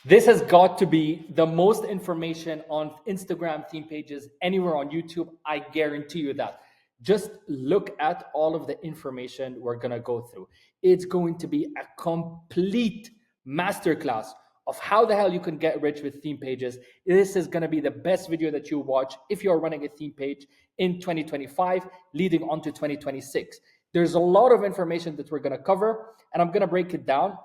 This has got to be the most information on Instagram theme pages anywhere on YouTube. I guarantee you that. Just look at all of the information we're going to go through. It's going to be a complete masterclass of how the hell you can get rich with theme pages. This is going to be the best video that you watch if you're running a theme page in 2025, leading on to 2026. There's a lot of information that we're going to cover, and I'm going to break it down.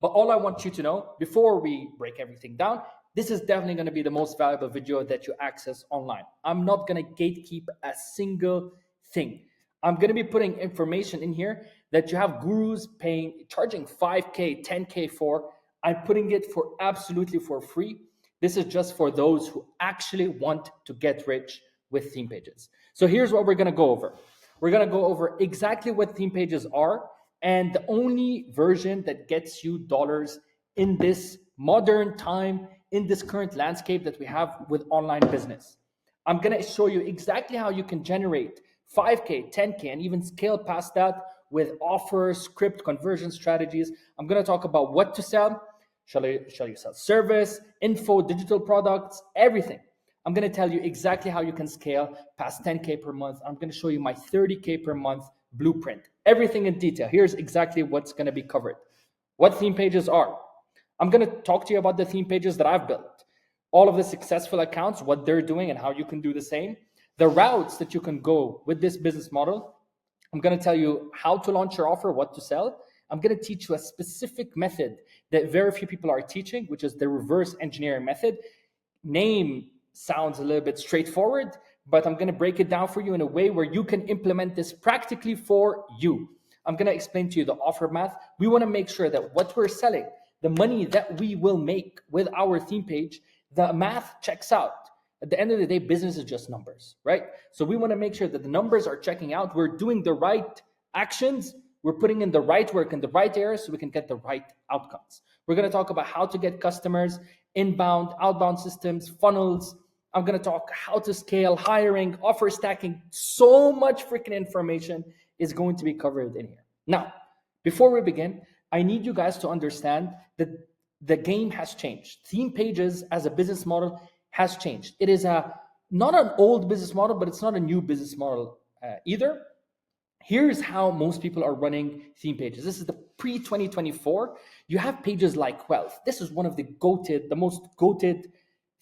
But all I want you to know before we break everything down, this is definitely going to be the most valuable video that you access online. I'm not going to gatekeep a single thing. I'm going to be putting information in here that you have gurus charging 5K, 10K for. I'm putting it for absolutely for free. This is just for those who actually want to get rich with theme pages. So here's what we're going to go over. We're going to go over exactly what theme pages are, and the only version that gets you dollars in this modern time, in this current landscape that we have with online business. I'm going to show you exactly how you can generate 5K, 10K, and even scale past that with offers, script, conversion strategies. I'm going to talk about what to sell. Shall you sell service, info, digital products, everything. I'm going to tell you exactly how you can scale past 10K per month. I'm going to show you my 30K per month blueprint, everything in detail. Here's exactly what's going to be covered. What theme pages are. I'm going to talk to you about the theme pages that I've built, all of the successful accounts, what they're doing and how you can do the same, the routes that you can go with this business model. I'm going to tell you how to launch your offer, what to sell. I'm going to teach you a specific method that very few people are teaching, which is the reverse engineering method. Name sounds a little bit straightforward, but I'm going to break it down for you in a way where you can implement this practically for you. I'm going to explain to you the offer math. We want to make sure that what we're selling, the money that we will make with our theme page, the math checks out. At the end of the day, business is just numbers, right? So we want to make sure that the numbers are checking out. We're doing the right actions. We're putting in the right work in the right areas so we can get the right outcomes. We're going to talk about how to get customers, inbound, outbound systems, funnels. I'm going to talk how to scale, hiring, offer stacking. So much freaking information is going to be covered in here. Now, before we begin, I need you guys to understand that the game has changed. Theme pages as a business model has changed. It is not an old business model, but it's not a new business model either. Here's how most people are running theme pages. This is the pre-2024. You have pages like Wealth. This is one of the most goated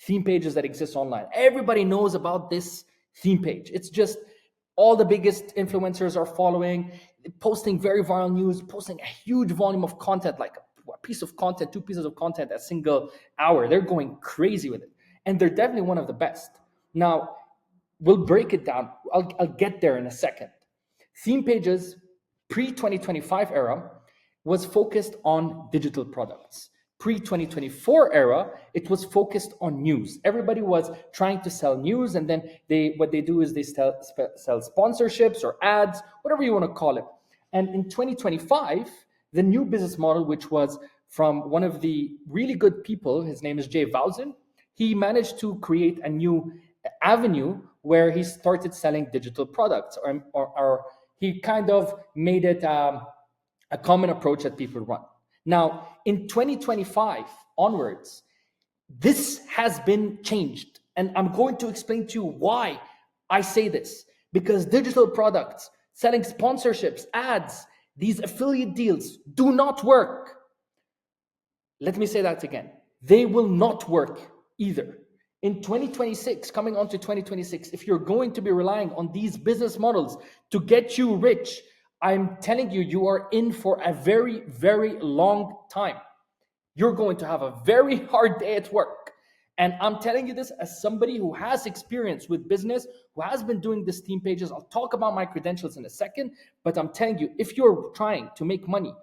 theme pages that exists online. Everybody knows about this theme page. It's just all the biggest influencers are following, posting very viral news, posting a huge volume of content, like a piece of content, 2 pieces of content a single hour. They're going crazy with it. And they're definitely one of the best. Now, we'll break it down. I'll get there in a second. Theme pages pre-2025 era was focused on digital products. Pre-2024 era, it was focused on news. Everybody was trying to sell news, and then what they do is they sell sponsorships or ads, whatever you want to call it. And in 2025, the new business model, which was from one of the really good people, his name is Jay Vauzen, he managed to create a new avenue where he started selling digital products, or he kind of made it a common approach that people run. Now, in 2025 onwards, this has been changed. And I'm going to explain to you why I say this. Because digital products, selling sponsorships, ads, these affiliate deals do not work. Let me say that again. They will not work either. In 2026, coming on to 2026, if you're going to be relying on these business models to get you rich, I'm telling you, you are in for a very, very long time. You're going to have a very hard day at work. And I'm telling you this as somebody who has experience with business, who has been doing these theme pages. I'll talk about my credentials in a second, but I'm telling you, if you're trying to make money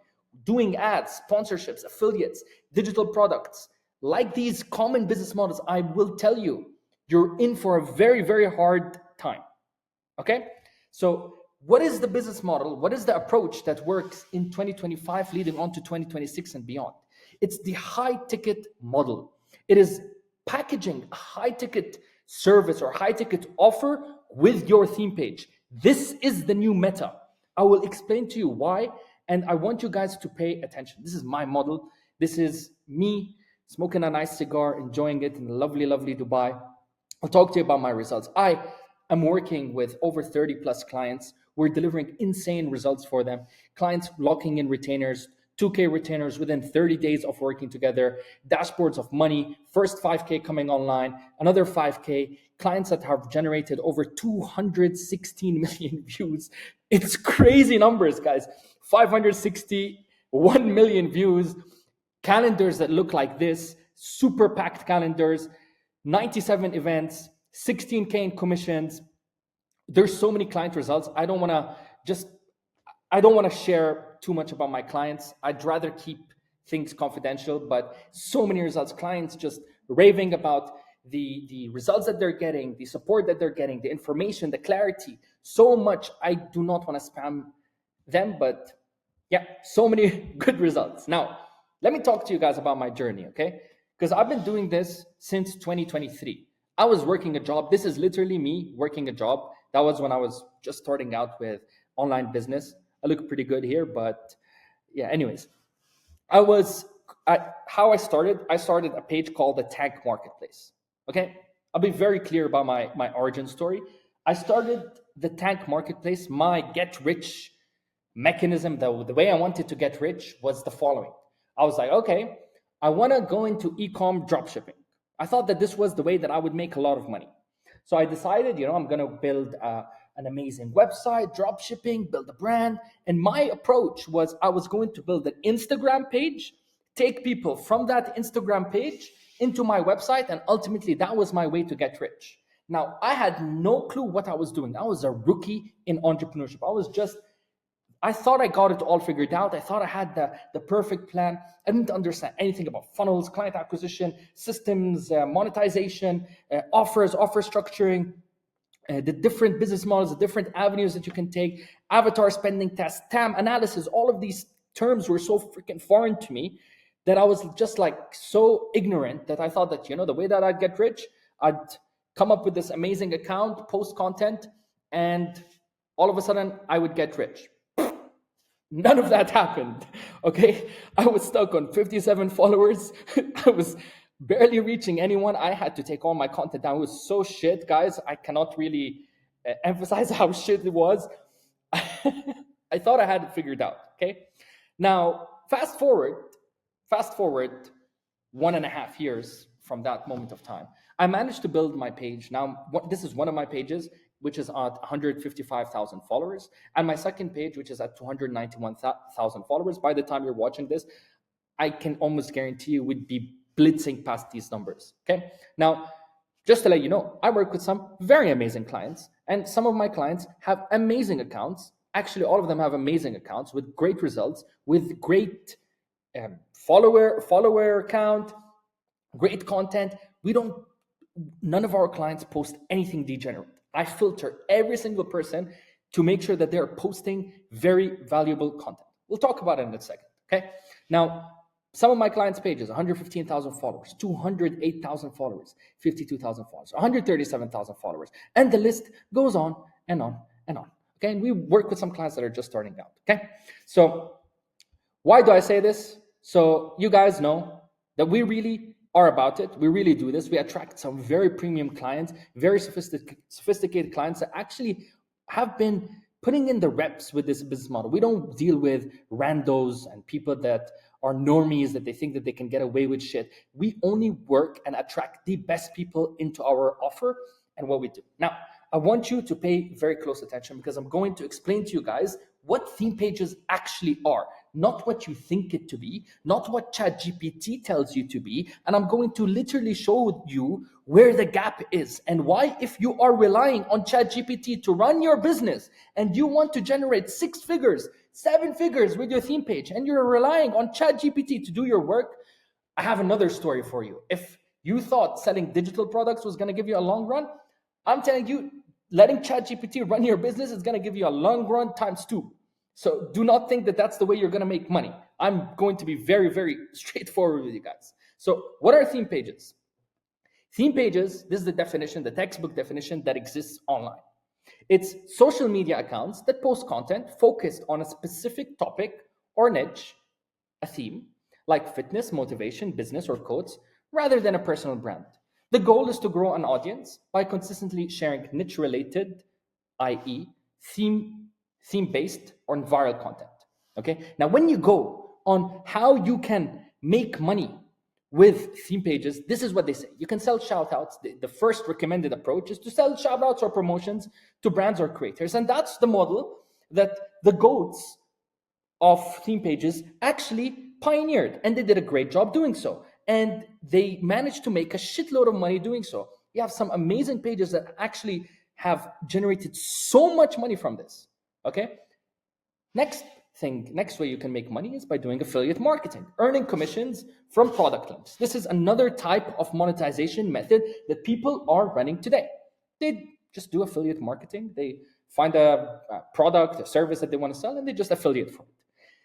doing ads, sponsorships, affiliates, digital products, like these common business models, I will tell you, you're in for a very, very hard time. Okay? So what is the business model? What is the approach that works in 2025 leading on to 2026 and beyond? It's the high ticket model. It is packaging a high ticket service or high ticket offer with your theme page. This is the new meta. I will explain to you why, and I want you guys to pay attention. This is my model. This is me smoking a nice cigar, enjoying it in lovely, lovely Dubai. I'll talk to you about my results. I am working with over 30 plus clients. We're delivering insane results for them. Clients locking in retainers, 2K retainers within 30 days of working together, dashboards of money, first 5K coming online, another 5K, clients that have generated over 216 million views. It's crazy numbers, guys. 561 million views, calendars that look like this, super packed calendars, 97 events, 16K in commissions. There's so many client results. I don't want to share too much about my clients. I'd rather keep things confidential, but so many results, clients just raving about the results that they're getting, the support that they're getting, the information, the clarity, so much. I do not want to spam them, but yeah, so many good results. Now, let me talk to you guys about my journey, okay? Because I've been doing this since 2023. I was working a job. This is literally me working a job. That was when I was just starting out with online business. I look pretty good here, but yeah, anyways. How I started a page called the Tank Marketplace. Okay, I'll be very clear about my origin story. I started the Tank Marketplace. My get rich mechanism, the way I wanted to get rich was the following. I was like, okay, I want to go into e-com dropshipping. I thought that this was the way that I would make a lot of money. So I decided, I'm going to build an amazing website, dropshipping, build a brand. And my approach was I was going to build an Instagram page, take people from that Instagram page into my website, and ultimately that was my way to get rich. Now, I had no clue what I was doing. I was a rookie in entrepreneurship. I thought I got it all figured out. I thought I had the perfect plan. I didn't understand anything about funnels, client acquisition, systems, monetization, offers, offer structuring, the different business models, the different avenues that you can take, avatar spending tests, TAM analysis. All of these terms were so freaking foreign to me that I was just like so ignorant that I thought that, the way that I'd get rich, I'd come up with this amazing account, post content, and all of a sudden I would get rich. None of that happened. Okay, I was stuck on 57 followers. I was barely reaching anyone. I had to take all my content down. It was so shit, guys. I cannot really emphasize how shit it was. I thought I had it figured out. Okay, now fast forward 1.5 years from that moment of time. I managed to build my page. Now, this is one of my pages, which is at 155,000 followers, and my second page, which is at 291,000 followers. By the time you're watching this, I can almost guarantee you would be blitzing past these numbers. Okay. Now, just to let you know, I work with some very amazing clients, and some of my clients have amazing accounts. Actually, all of them have amazing accounts with great results, with great follower count, great content. None of our clients post anything degenerate. I filter every single person to make sure that they're posting very valuable content. We'll talk about it in a second, okay? Now, some of my clients' pages, 115,000 followers, 208,000 followers, 52,000 followers, 137,000 followers, and the list goes on and on and on, okay? And we work with some clients that are just starting out, okay? So why do I say this? So you guys know that we really are about it. We really do this. We attract some very premium clients, very sophisticated clients that actually have been putting in the reps with this business model. We don't deal with randos and people that are normies that they think that they can get away with shit. We only work and attract the best people into our offer and what we do. Now, I want you to pay very close attention because I'm going to explain to you guys what theme pages actually are, not what you think it to be, not what ChatGPT tells you to be. And I'm going to literally show you where the gap is and why, if you are relying on ChatGPT to run your business and you want to generate 6 figures, 7 figures with your theme page, and you're relying on ChatGPT to do your work, I have another story for you. If you thought selling digital products was going to give you a long run, I'm telling you, letting ChatGPT run your business is going to give you a long run times 2. So do not think that that's the way you're going to make money. I'm going to be very, very straightforward with you guys. So what are theme pages? Theme pages, this is the definition, the textbook definition that exists online. It's social media accounts that post content focused on a specific topic or niche, a theme, like fitness, motivation, business, or quotes, rather than a personal brand. The goal is to grow an audience by consistently sharing niche related, i.e., theme based or viral content. Okay. Now, when you go on how you can make money with theme pages, this is what they say. You can sell shout outs. The first recommended approach is to sell shout outs or promotions to brands or creators. And that's the model that the GOATs of theme pages actually pioneered, and they did a great job doing so. And they managed to make a shitload of money doing so. You have some amazing pages that actually have generated so much money from this. Okay. Next way you can make money is by doing affiliate marketing, earning commissions from product links. This is another type of monetization method that people are running today. They just do affiliate marketing. They find a product, a service that they want to sell, and they just affiliate for it.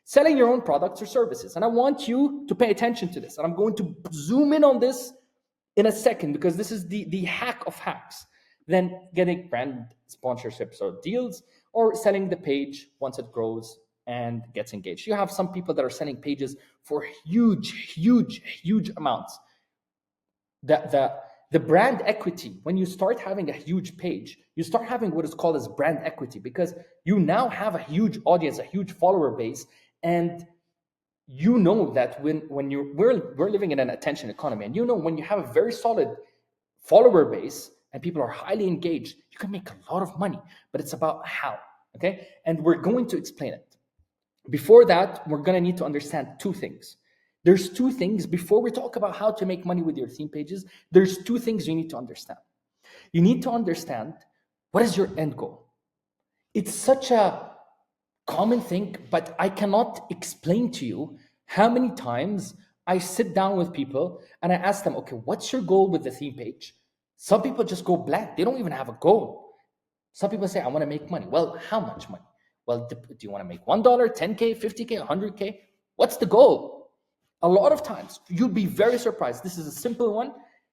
Selling your own products or services. And I want you to pay attention to this. And I'm going to zoom in on this in a second, because this is the hack of hacks. Then getting brand sponsorships or deals, or selling the page once it grows and gets engaged. You have some people that are selling pages for huge amounts. The brand equity, when you start having a huge page, you start having what is called as brand equity, because you now have a huge audience, a huge follower base, and you know that when we're living in an attention economy, and you know when you have a very solid follower base and people are highly engaged, you can make a lot of money. But it's about how. Okay, and we're going to explain it. Before that, we're going to need to understand two things. There's two things before we talk about how to make money with your theme pages. There's two things you need to understand. You need to understand, what is your end goal? It's such a common thing, but I cannot explain to you how many times I sit down with people and I ask them, okay, what's your goal with the theme page? Some people just go blank. They don't even have a goal. Some people say, I want to make money. Well, how much money? Well, do you want to make $1, $10K, $50K, $100K? What's the goal? A lot of times, you'll be very surprised. This is a simple one,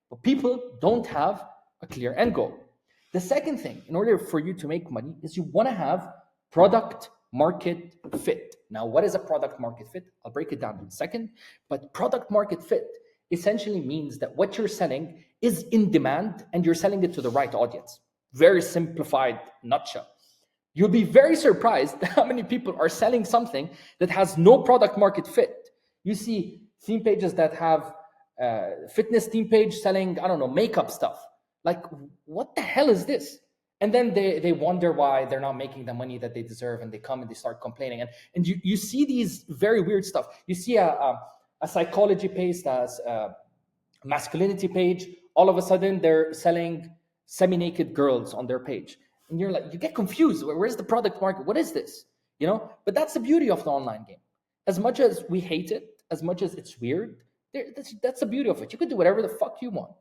but people don't have a clear end goal. The second thing, in order for you to make money, is you want to have product market fit. Now, what is a product market fit? I'll break it down in a second. But product market fit essentially means that what you're selling is in demand and you're selling it to the right audience. Very simplified nutshell. You'll be very surprised how many people are selling something that has no product market fit. You see theme pages that have fitness theme page selling, I don't know, makeup stuff. Like, what the hell is this? And then they wonder why they're not making the money that they deserve, and they come and they start complaining. And you see these very weird stuff. You see a psychology page, as a masculinity page. All of a sudden, they're selling semi-naked girls on their page. And you're like, you get confused. Where's the product market? What is this? You know? But that's the beauty of the online game. As much as we hate it, as much as it's weird, that's the beauty of it. You can do whatever the fuck you want.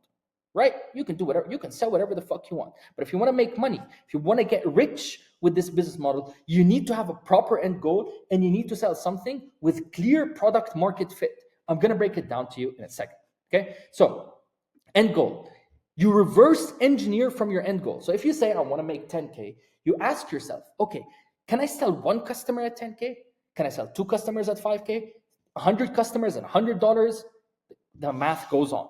Right? You can do whatever, you can sell whatever the fuck you want. But if you want to make money, if you want to get rich with this business model, you need to have a proper end goal, and you need to sell something with clear product market fit. I'm going to break it down to you in a second. Okay? So, end goal. You reverse engineer from your end goal. So if you say, I want to make 10K, you ask yourself, okay, can I sell one customer at 10K? Can I sell two customers at 5K? 100 customers at $100? The math goes on.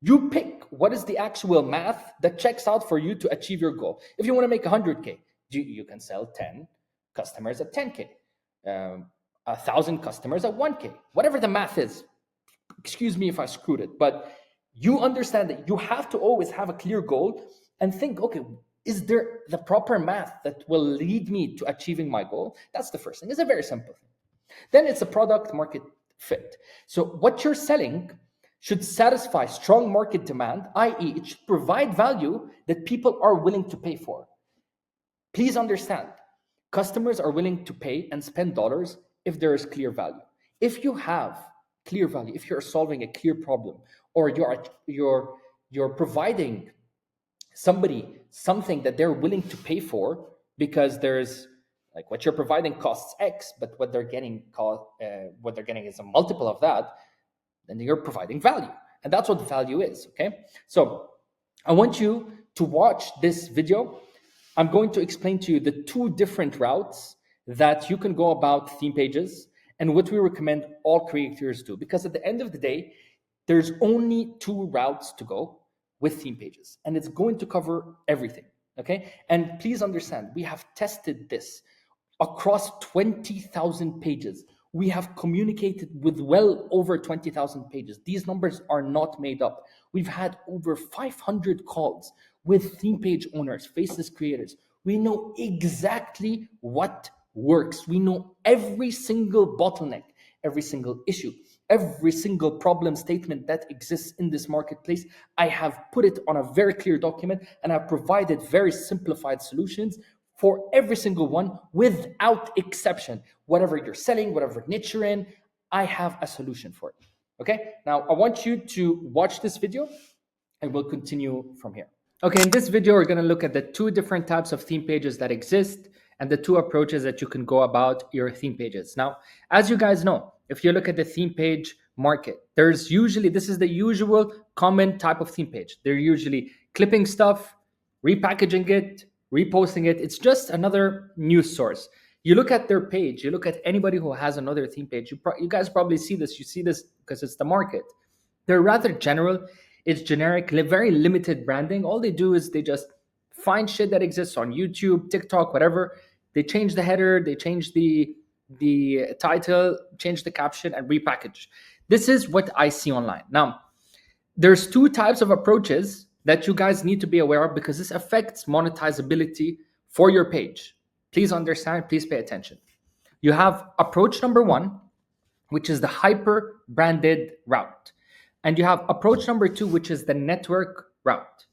You pick what is the actual math that checks out for you to achieve your goal. If you want to make 100K, you can sell 10 customers at 10K, 1,000 customers at 1K, whatever the math is. Excuse me if I screwed it, but you understand that you have to always have a clear goal and think, okay, is there the proper math that will lead me to achieving my goal? That's the first thing. It's a very simple thing. Then it's a product market fit. So what you're selling should satisfy strong market demand, i.e., it should provide value that people are willing to pay for. Please understand, customers are willing to pay and spend dollars if there is clear value. If you have clear value, if you're solving a clear problem, or you're providing somebody something that they're willing to pay for, because there's like what you're providing costs X, but what they're getting is a multiple of that, then you're providing value. And that's what value is, okay? So I want you to watch this video. I'm going to explain to you the two different routes that you can go about theme pages and what we recommend all creators do. Because at the end of the day, there's only two routes to go with theme pages, and it's going to cover everything. Okay. And please understand, we have tested this across 20,000 pages. We have communicated with well over 20,000 pages. These numbers are not made up. We've had over 500 calls with theme page owners, faceless creators. We know exactly what works. We know every single bottleneck, every single issue, every single problem statement that exists in this marketplace. I have put it on a very clear document, and I've provided very simplified solutions for every single one without exception. Whatever you're selling, whatever niche you're in, I have a solution for it. Okay, now I want you to watch this video and we'll continue from here. Okay, in this video, we're going to look at the two different types of theme pages that exist and the two approaches that you can go about your theme pages. Now, as you guys know, if you look at the theme page market, there's usually, this is the usual common type of theme page. They're usually clipping stuff, repackaging it, reposting it. It's just another news source. You look at their page, you look at anybody who has another theme page, you guys probably see this. You see this because it's the market. They're rather general. It's generic, very limited branding. All they do is they just find shit that exists on YouTube, TikTok, whatever. They change the header, they change the title, change the caption, and repackage. This is what I see online. Now, there's two types of approaches that you guys need to be aware of because this affects monetizability for your page. Please understand, please pay attention. You have approach number one, which is the hyper branded route. And you have approach number two, which is the network route.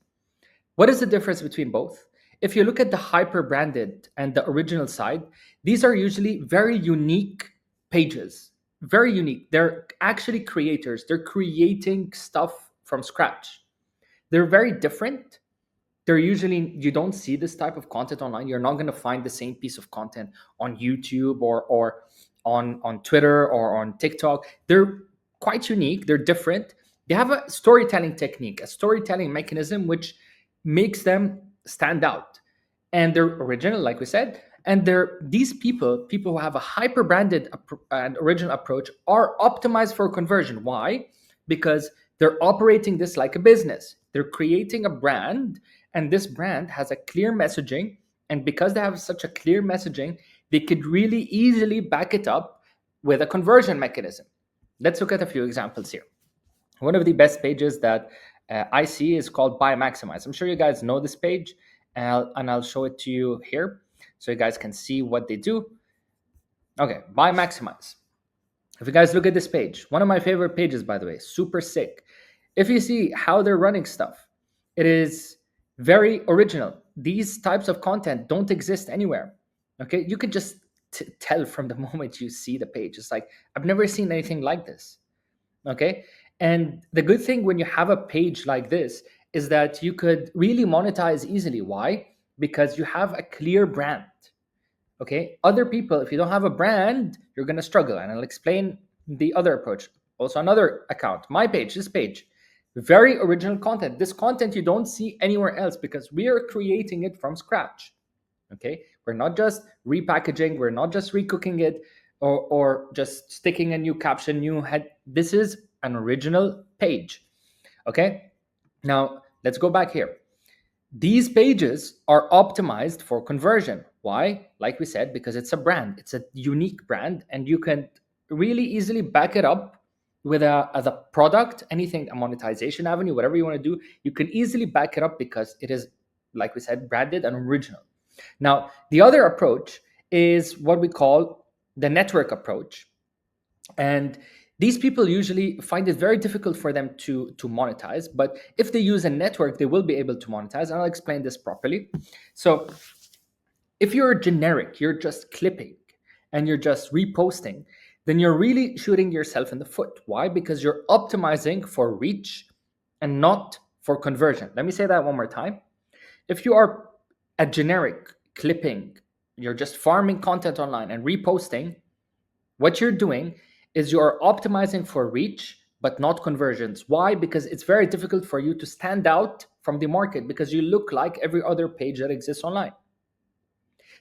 What is the difference between both? If you look at the hyper branded and the original side, these are usually very unique pages. Very unique. They're actually creators. They're creating stuff from scratch. They're very different. They're usually, you don't see this type of content online. You're not going to find the same piece of content on YouTube or on Twitter or on TikTok. They're quite unique. They're different. They have a storytelling technique, a storytelling mechanism, which makes them stand out. And they're original, like we said. And these people who have a hyper branded and original approach are optimized for conversion. Why? Because they're operating this like a business. They're creating a brand, and this brand has a clear messaging. And because they have such a clear messaging, they could really easily back it up with a conversion mechanism. Let's look at a few examples here. One of the best pages that I see is called Buy Maximize. I'm sure you guys know this page, and I'll show it to you here so you guys can see what they do. Okay, Buy Maximize. If you guys look at this page, one of my favorite pages, by the way, super sick. If you see how they're running stuff, it is very original. These types of content don't exist anywhere. Okay, you can just tell from the moment you see the page. It's like, I've never seen anything like this. Okay, and the good thing when you have a page like this is that you could really monetize easily. Why? Because you have a clear brand. Okay, other people, if you don't have a brand, you're going to struggle. And I'll explain the other approach. Also, another account, my page, this page, very original content. This content you don't see anywhere else because we are creating it from scratch. Okay, we're not just repackaging, we're not just recooking it or just sticking a new caption, new head. This is an original page. Okay, now let's go back here. These pages are optimized for conversion. Why? Like we said, because it's a brand. It's a unique brand, and you can really easily back it up with a product, anything, a monetization avenue, whatever you want to do. You can easily back it up because it is, like we said, branded and original. Now, the other approach is what we call the network approach. And these people usually find it very difficult for them to monetize, but if they use a network, they will be able to monetize. And I'll explain this properly. So if you're generic, you're just clipping and you're just reposting, then you're really shooting yourself in the foot. Why? Because you're optimizing for reach and not for conversion. Let me say that one more time. If you are a generic clipping, you're just farming content online and reposting, what you're doing is you're optimizing for reach, but not conversions. Why? Because it's very difficult for you to stand out from the market because you look like every other page that exists online.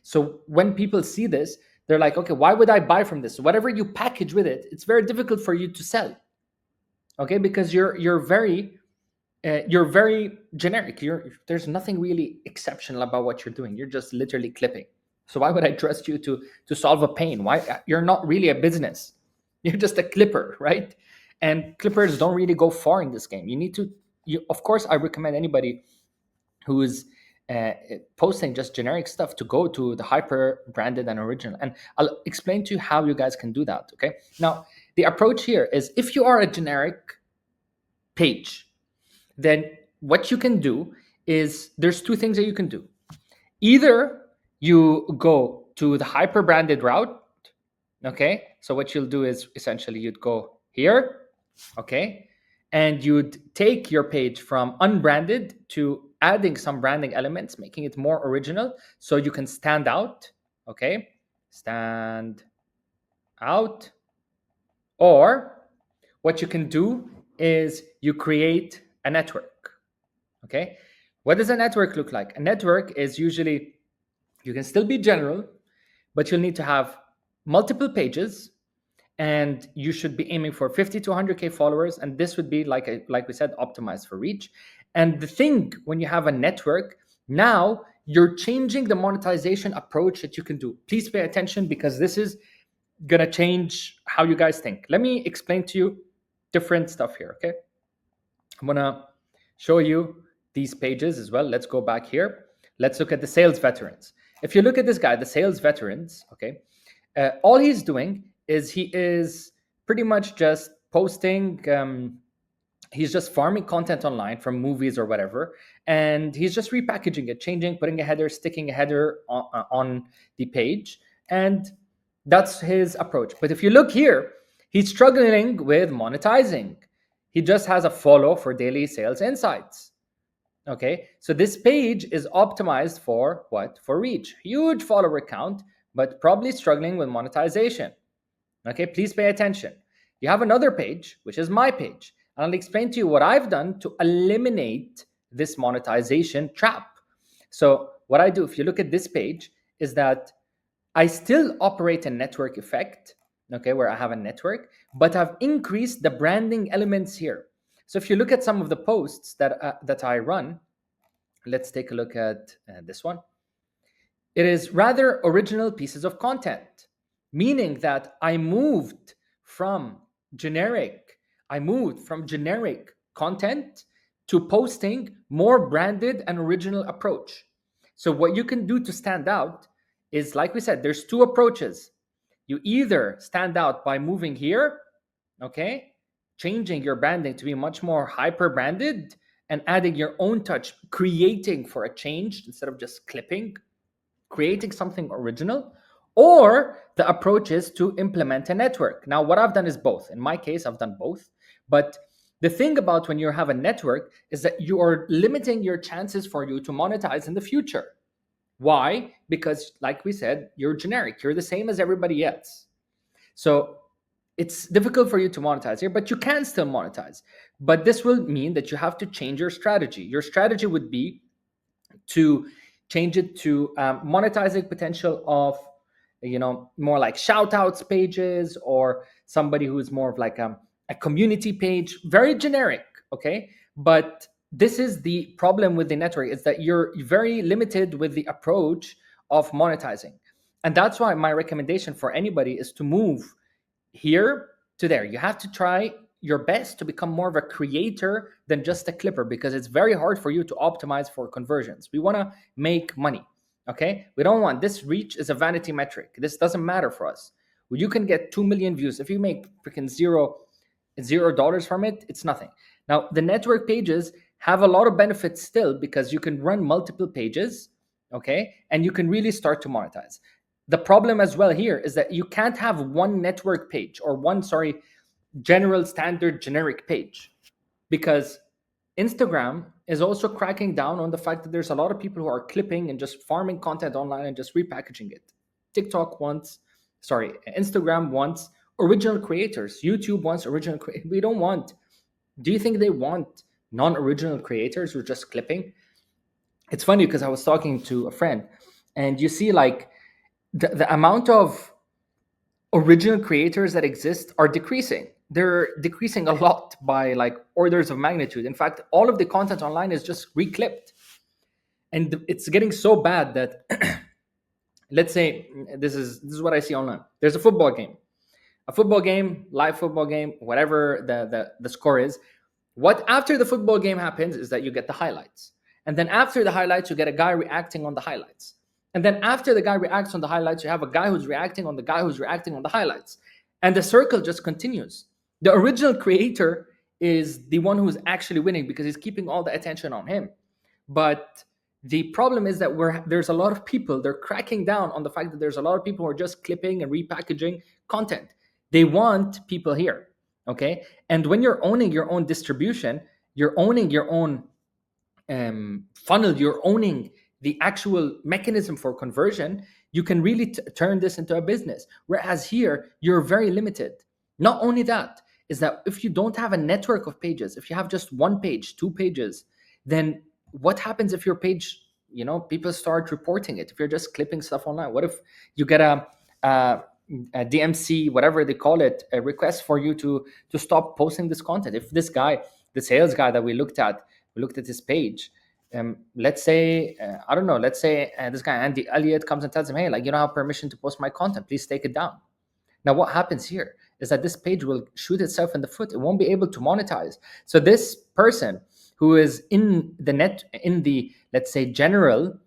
So when people see this, They're like, okay, why would I buy from this? Whatever you package with it, it's very difficult for you to sell. Okay, because you're very generic. There's nothing really exceptional about what you're doing. You're just literally clipping. So why would I trust you to solve a pain? Why? You're not really a business. You're just a clipper, right? And clippers don't really go far in this game. You need to. Of course, I recommend anybody who's uh, posting just generic stuff to go to the hyper branded and original. And I'll explain to you how you guys can do that. Okay. Now, the approach here is if you are a generic page, then what you can do is there's two things that you can do. Either you go to the hyper branded route. Okay. So what you'll do is essentially you'd go here. Okay. And you'd take your page from unbranded to adding some branding elements, making it more original so you can stand out. Okay. Stand out. Or what you can do is you create a network. Okay. What does a network look like? A network is usually, you can still be general, but you'll need to have multiple pages, and you should be aiming for 50 to 100k followers, and this would be like we said, optimized for reach. And the thing, when you have a network, now you're changing the monetization approach that you can do. Please pay attention, because this is gonna change how you guys think. Let me explain to you different stuff here. Okay, I'm gonna show you these pages as well. Let's go back here. Let's look at the sales veterans. If you look at this guy, the sales veterans, okay, all he's doing is he is pretty much just posting. He's just farming content online from movies or whatever, and he's just repackaging it, changing, putting a header, sticking a header on the page, and that's his approach. But if you look here, he's struggling with monetizing. He just has a follow for daily sales insights. Okay, so this page is optimized for what? For reach. Huge follower count, but probably struggling with monetization. Okay, please pay attention. You have another page, which is my page. And I'll explain to you what I've done to eliminate this monetization trap. So what I do, if you look at this page, is that I still operate a network effect, okay, where I have a network, but I've increased the branding elements here. So if you look at some of the posts that I run, let's take a look at this one. It is rather original pieces of content, meaning that I moved from generic content to posting more branded and original approach. So what you can do to stand out is, like we said, there's two approaches. You either stand out by moving here, okay, changing your branding to be much more hyper branded and adding your own touch, creating for a change instead of just clipping, creating something original, or the approach is to implement a network. Now, what I've done is both. In my case, I've done both. But the thing about when you have a network is that you are limiting your chances for you to monetize in the future. Why? Because, like we said, you're generic. You're the same as everybody else. So it's difficult for you to monetize here, but you can still monetize. But this will mean that you have to change your strategy. Your strategy would be to change it to monetizing potential of, more like shout outs pages, or somebody who's more of like a community page, very generic. Okay, but this is the problem with the network, is that you're very limited with the approach of monetizing. And that's why my recommendation for anybody is to move here to there. You have to try your best to become more of a creator than just a clipper, because it's very hard for you to optimize for conversions. We want to make money. Okay, we don't want this. Reach is a vanity metric. This doesn't matter for us. You can get 2 million views. If you make freaking $0 from it, it's nothing. Now, the network pages have a lot of benefits still, because you can run multiple pages, okay, and you can really start to monetize. The problem as well here is that you can't have one network page, or general standard generic page, because Instagram is also cracking down on the fact that there's a lot of people who are clipping and just farming content online and just repackaging it. Instagram wants original creators. YouTube wants original creators. We don't want. Do you think they want non-original creators who are just clipping? It's funny because I was talking to a friend, and you see like the amount of original creators that exist are decreasing. They're decreasing a lot by like orders of magnitude. In fact, all of the content online is just reclipped. And it's getting so bad that let's say this is what I see online. There's a football game, live football game, whatever the score is. What after the football game happens is that you get the highlights. And then after the highlights, you get a guy reacting on the highlights. And then after the guy reacts on the highlights, you have a guy who's reacting on the guy who's reacting on the highlights. And the circle just continues. The original creator is the one who's actually winning because he's keeping all the attention on him. But the problem is that there's a lot of people, they're cracking down on the fact that there's a lot of people who are just clipping and repackaging content. They want people here. Okay. And when you're owning your own distribution, you're owning your own funnel, you're owning the actual mechanism for conversion, you can really turn this into a business. Whereas here, you're very limited. Not only that, is that if you don't have a network of pages, if you have just one page, two pages, then what happens if your page, people start reporting it? If you're just clipping stuff online, what if you get a DMC, whatever they call it, a request for you to stop posting this content? If this guy, the sales guy that we looked at his page, let's say I don't know, let's say this guy Andy Elliott comes and tells him, hey, like, you don't have permission to post my content, please take it down. Now what happens here is that this page will shoot itself in the foot. It won't be able to monetize. So this person who is in the let's say general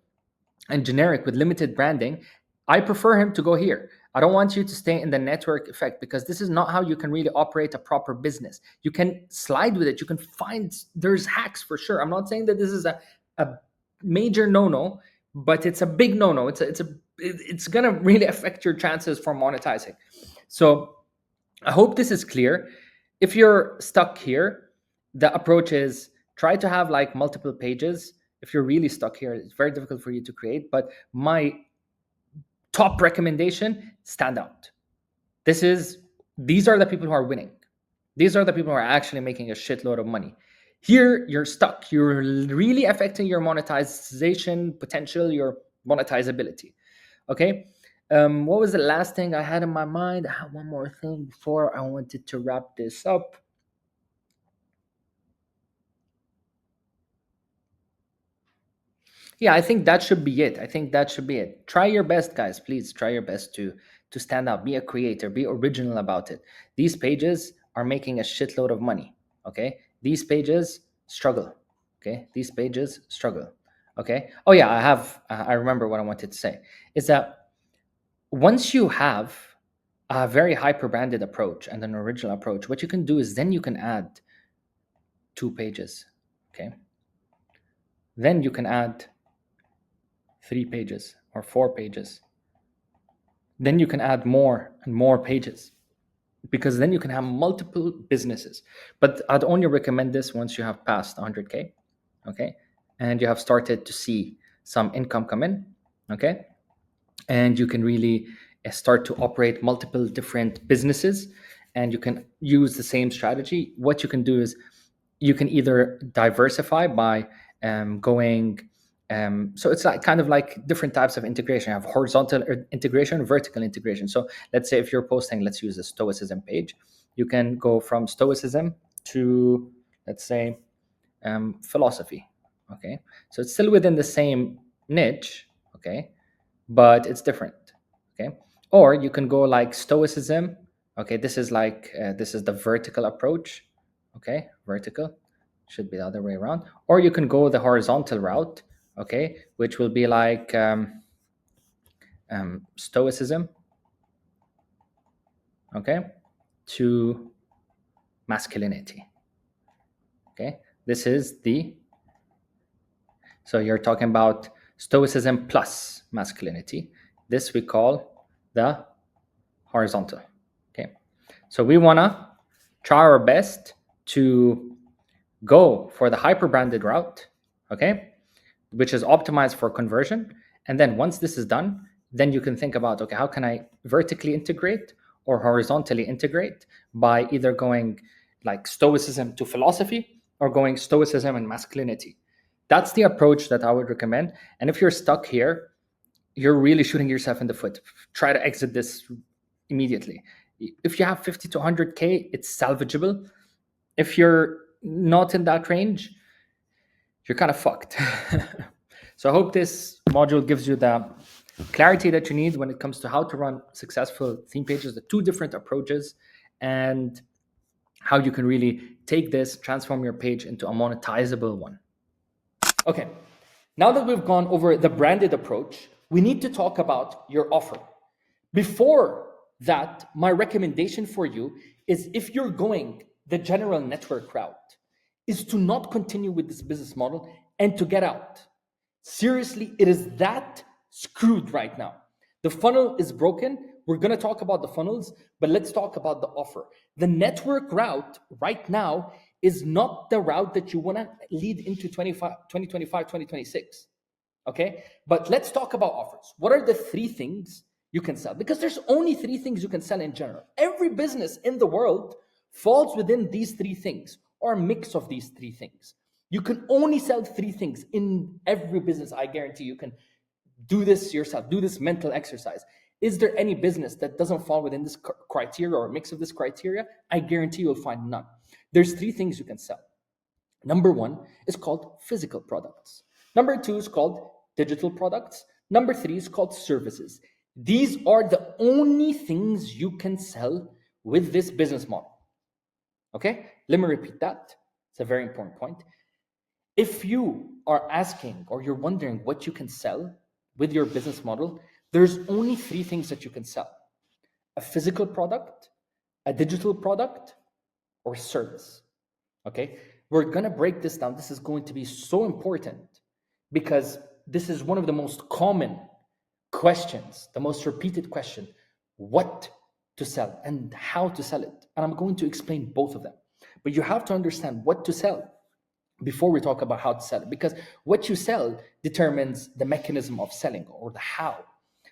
and generic with limited branding, I prefer him to go here. I don't want you to stay in the network effect, because this is not how you can really operate a proper business. You can slide with it. You can find, there's hacks for sure. I'm not saying that this is a major no-no, but it's a big no-no. It's going to really affect your chances for monetizing. So I hope this is clear. If you're stuck here, the approach is try to have like multiple pages. If you're really stuck here, it's very difficult for you to create. But my top recommendation, stand out. These are the people who are winning. These are the people who are actually making a shitload of money. Here, you're stuck. You're really affecting your monetization potential, your monetizability. Okay. What was the last thing I had in my mind? I had one more thing before I wanted to wrap this up. Yeah, I think that should be it. Try your best, guys. Please try your best to stand out. Be a creator. Be original about it. These pages are making a shitload of money. Okay, these pages struggle. Okay, these pages struggle. Okay. Oh yeah, I remember what I wanted to say. Is that once you have a very hyper branded approach and an original approach, what you can do is then you can add 2 pages. Okay. Then you can add 3 pages or 4 pages. Then you can add more and more pages, because then you can have multiple businesses. But I'd only recommend this once you have passed 100K, okay? And you have started to see some income come in, okay? And you can really start to operate multiple different businesses, and you can use the same strategy. What you can do is you can either diversify by going so it's like kind of like different types of integration. You have horizontal integration, vertical integration. So let's say if you're posting, let's use a Stoicism page, you can go from Stoicism to, let's say, philosophy. Okay, so it's still within the same niche, okay, but it's different. Okay, or you can go like Stoicism. Okay, this is the vertical approach. Okay, vertical should be the other way around. Or you can go the horizontal route, okay, which will be like Stoicism, okay, to masculinity. Okay, so you're talking about Stoicism plus masculinity. This we call the horizontal. Okay, so we want to try our best to go for the hyper branded route, okay, which is optimized for conversion. And then once this is done, then you can think about, okay, how can I vertically integrate or horizontally integrate by either going like Stoicism to philosophy or going Stoicism and masculinity. That's the approach that I would recommend. And if you're stuck here, you're really shooting yourself in the foot. Try to exit this immediately. If you have 50 to 100K, it's salvageable. If you're not in that range, you're kind of fucked. So I hope this module gives you the clarity that you need when it comes to how to run successful theme pages, the two different approaches, and how you can really take this, transform your page into a monetizable one. Okay, now that we've gone over the branded approach, we need to talk about your offer. Before that, my recommendation for you is, if you're going the general network route, is to not continue with this business model and to get out. Seriously, it is that screwed right now. The funnel is broken. We're going to talk about the funnels, but let's talk about the offer. The network route right now is not the route that you want to lead into 2025, 2026. Okay? But let's talk about offers. What are the three things you can sell? Because there's only three things you can sell in general. Every business in the world falls within these three things, or a mix of these three things. You can only sell three things in every business. I guarantee you can do this yourself. Do this mental exercise. Is there any business that doesn't fall within this criteria or a mix of this criteria? I guarantee you'll find none. There's three things you can sell. Number one is called physical products. Number two is called digital products. Number three is called services. These are the only things you can sell with this business model. Okay, let me repeat that. It's a very important point. If you are asking or you're wondering what you can sell with your business model, there's only three things that you can sell: a physical product, a digital product, or a service. Okay, we're going to break this down. This is going to be so important because this is one of the most common questions, the most repeated question: what to sell and how to sell it. And I'm going to explain both of them. But you have to understand what to sell before we talk about how to sell it, because what you sell determines the mechanism of selling, or the how.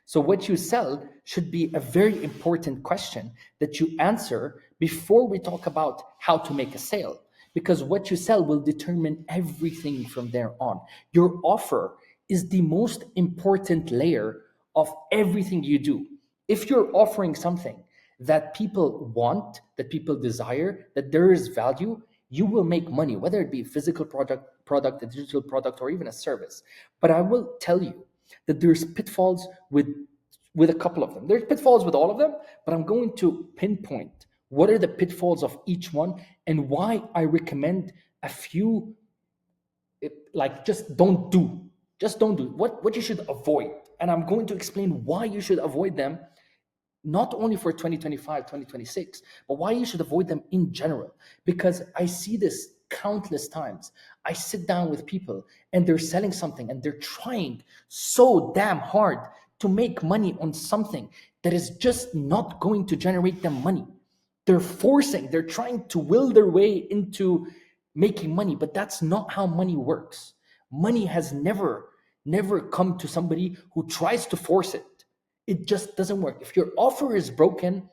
So what you sell should be a very important question that you answer before we talk about how to make a sale, because what you sell will determine everything from there on. Your offer is the most important layer of everything you do. If you're offering something that people want, that people desire, that there is value, you will make money, whether it be a physical product, a digital product, or even a service. But I will tell you that there's pitfalls with a couple of them. There's pitfalls with all of them, but I'm going to pinpoint what are the pitfalls of each one and why I recommend a few. Like, just don't do what you should avoid. And I'm going to explain why you should avoid them, not only for 2025, 2026, but why you should avoid them in general. Because I see this countless times. I sit down with people and they're selling something and they're trying so damn hard to make money on something that is just not going to generate them money. They're trying to will their way into making money, but that's not how money works. Money has never come to somebody who tries to force it. It just doesn't work. If your offer is broken,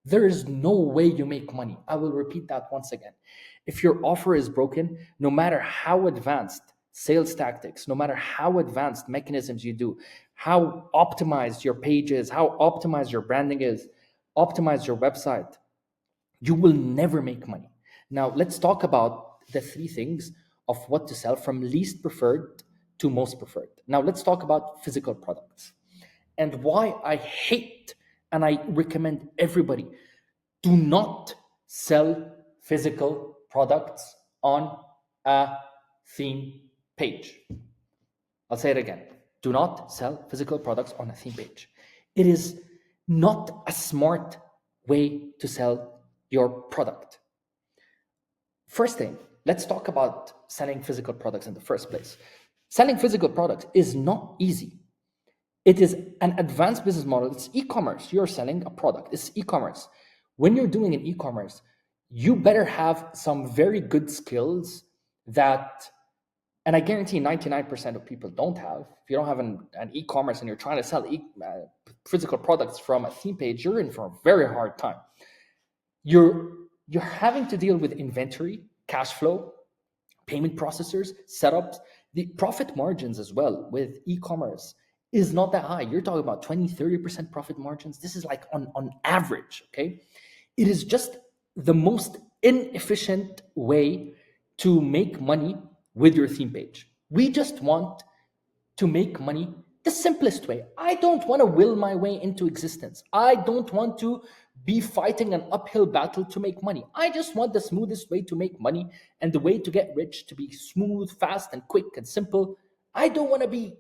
there is no way you make money. I will repeat that once again. If your offer is broken, no matter how advanced sales tactics, no matter how advanced mechanisms you do, how optimized your page is, how optimized your branding is, optimize your website, you will never make money. Now, let's talk about the three things of what to sell, from least preferred to most preferred. Now, let's talk about physical products. And why I hate and I recommend everybody, do not sell physical products on a theme page. I'll say it again. Do not sell physical products on a theme page. It is not a smart way to sell your product. First thing, let's talk about selling physical products in the first place. Selling physical products is not easy. It is an advanced business model. It's e-commerce. You're selling a product. It's e-commerce. When you're doing an e-commerce, you better have some very good skills that, and I guarantee 99% of people don't have. If you don't have an e-commerce and you're trying to sell physical products from a theme page, you're in for a very hard time. You're having to deal with inventory, cash flow, payment processors, setups, the profit margins as well with e-commerce is not that high. You're talking about 20, 30% profit margins. This is like on average, okay? It is just the most inefficient way to make money with your theme page. We just want to make money the simplest way. I don't want to will my way into existence. I don't want to be fighting an uphill battle to make money. I just want the smoothest way to make money, and the way to get rich to be smooth, fast, and quick and simple. I don't want to be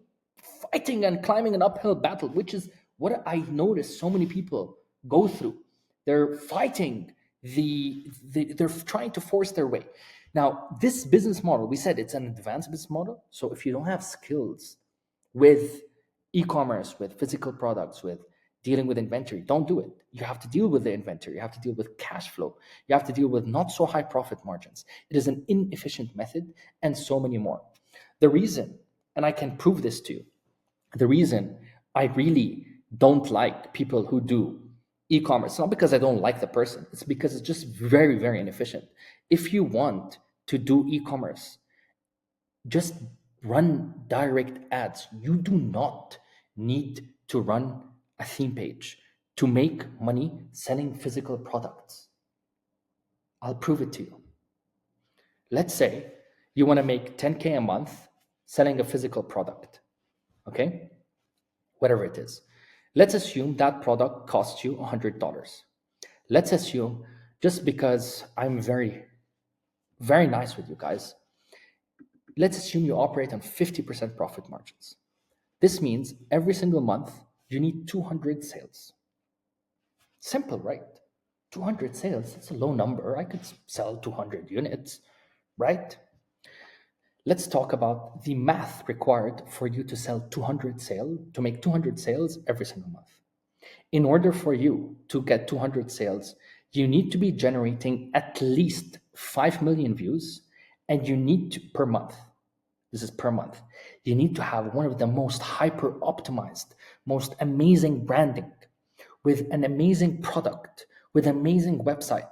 fighting and climbing an uphill battle, which is what I notice so many people go through. They're fighting they're trying to force their way. Now, this business model, we said it's an advanced business model. So if you don't have skills with e-commerce, with physical products, with dealing with inventory, don't do it. You have to deal with the inventory. You have to deal with cash flow. You have to deal with not so high profit margins. It is an inefficient method, and so many more. The reason, and I can prove this to you, the reason I really don't like people who do e-commerce, not because I don't like the person, it's because it's just very, very inefficient. If you want to do e-commerce, just run direct ads. You do not need to run a theme page to make money selling physical products. I'll prove it to you. Let's say you want to make 10K a month selling a physical product, okay? Whatever it is. Let's assume that product costs you $100. Let's assume, just because I'm very, very nice with you guys, let's assume you operate on 50% profit margins. This means every single month you need 200 sales. Simple, right? 200 sales, that's a low number. I could sell 200 units, right? Let's talk about the math required for you to sell 200 sales, to make 200 sales every single month. In order for you to get 200 sales, you need to be generating at least 5 million views, and you need to, per month, this is per month, you need to have one of the most hyper optimized, most amazing branding, with an amazing product, with an amazing website.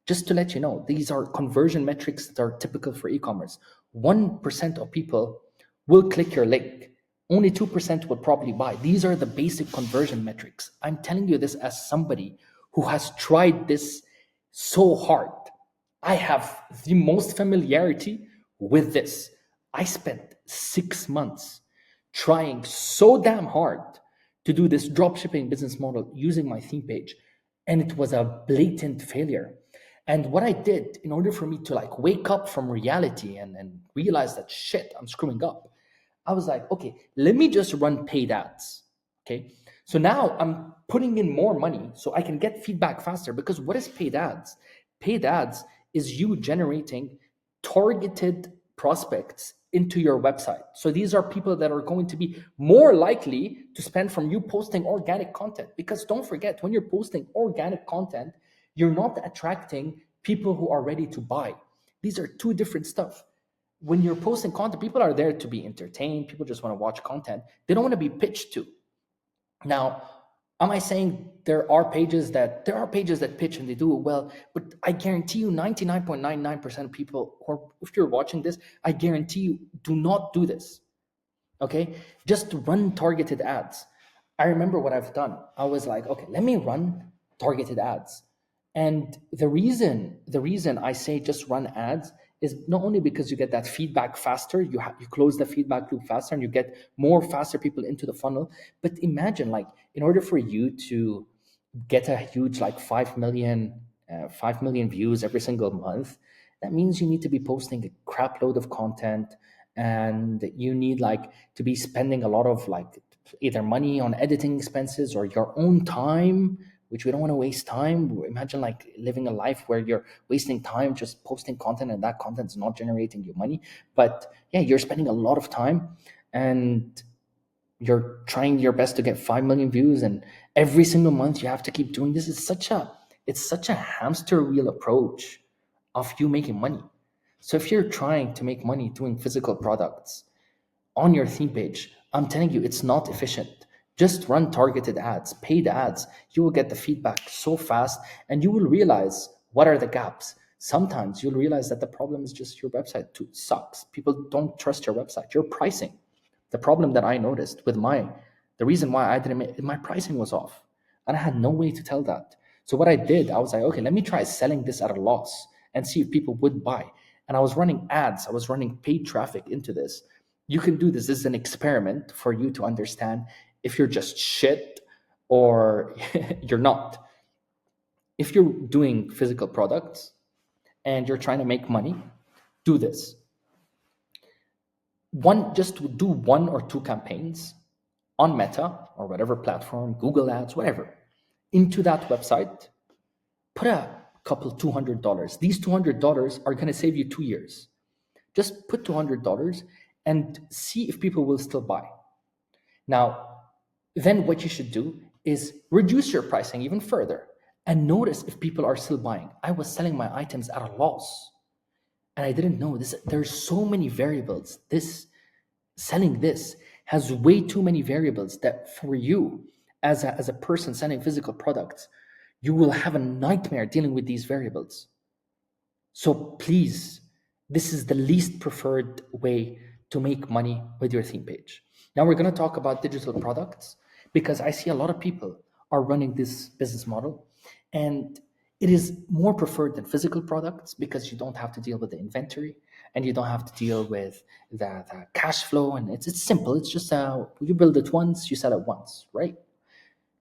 Just to let you know, these are conversion metrics that are typical for e-commerce. 1% of people will click your link. Only 2% will probably buy. These are the basic conversion metrics. I'm telling you this as somebody who has tried this so hard. I have the most familiarity with this. I spent 6 months trying so damn hard to do this dropshipping business model using my theme page, and it was a blatant failure. And what I did in order for me to like wake up from reality and realize that shit, I'm screwing up, I was like, okay, let me just run paid ads. Okay. So now I'm putting in more money so I can get feedback faster. Because what is paid ads? Paid ads is you generating targeted prospects into your website. So these are people that are going to be more likely to spend from you posting organic content. Because don't forget, when you're posting organic content, you're not attracting people who are ready to buy. These are two different stuff. When you're posting content, people are there to be entertained. People just want to watch content. They don't want to be pitched to. Now, am I saying there are pages that pitch and they do it well? But I guarantee you 99.99% of people, or if you're watching this, I guarantee you do not do this. Okay? Just run targeted ads. I remember what I've done. I was like, okay, let me run targeted ads. And the reason I say just run ads is not only because you get that feedback faster, you close the feedback loop faster, and you get more faster people into the funnel. But imagine, like, in order for you to get a huge like 5 million views every single month, that means you need to be posting a crap load of content, and you need like to be spending a lot of like either money on editing expenses or your own time, which we don't want to waste time. Imagine like living a life where you're wasting time just posting content and that content is not generating you money. But yeah, you're spending a lot of time and you're trying your best to get 5 million views, and every single month you have to keep doing this. It's such a hamster wheel approach of you making money. So if you're trying to make money doing physical products on your theme page, I'm telling you, it's not efficient. Just run targeted ads, paid ads. You will get the feedback so fast, and you will realize what are the gaps. Sometimes you'll realize that the problem is just your website sucks. People don't trust your website, your pricing. The problem that I noticed with my The reason why I didn't make my pricing was off, and I had no way to tell that. So what I did, I was like, okay, let me try selling this at a loss and see if people would buy. And I was running ads, I was running paid traffic into this. You can do this. This is an experiment for you to understand if you're just shit or you're not. If you're doing physical products and you're trying to make money, do this. Just do 1 or 2 campaigns on Meta or whatever platform, Google Ads, whatever, into that website. Put a couple $200. These $200 are going to save you 2 years. Just put $200 and see if people will still buy. Now, then what you should do is reduce your pricing even further and notice if people are still buying. I was selling my items at a loss and I didn't know this. There's so many variables. Selling this has way too many variables that for you as a person selling physical products, you will have a nightmare dealing with these variables. So please, this is the least preferred way to make money with your theme page. Now we're going to talk about digital products because I see a lot of people are running this business model, and it is more preferred than physical products because you don't have to deal with the inventory and you don't have to deal with the cash flow, and it's simple. It's just you build it once, you sell it once, right?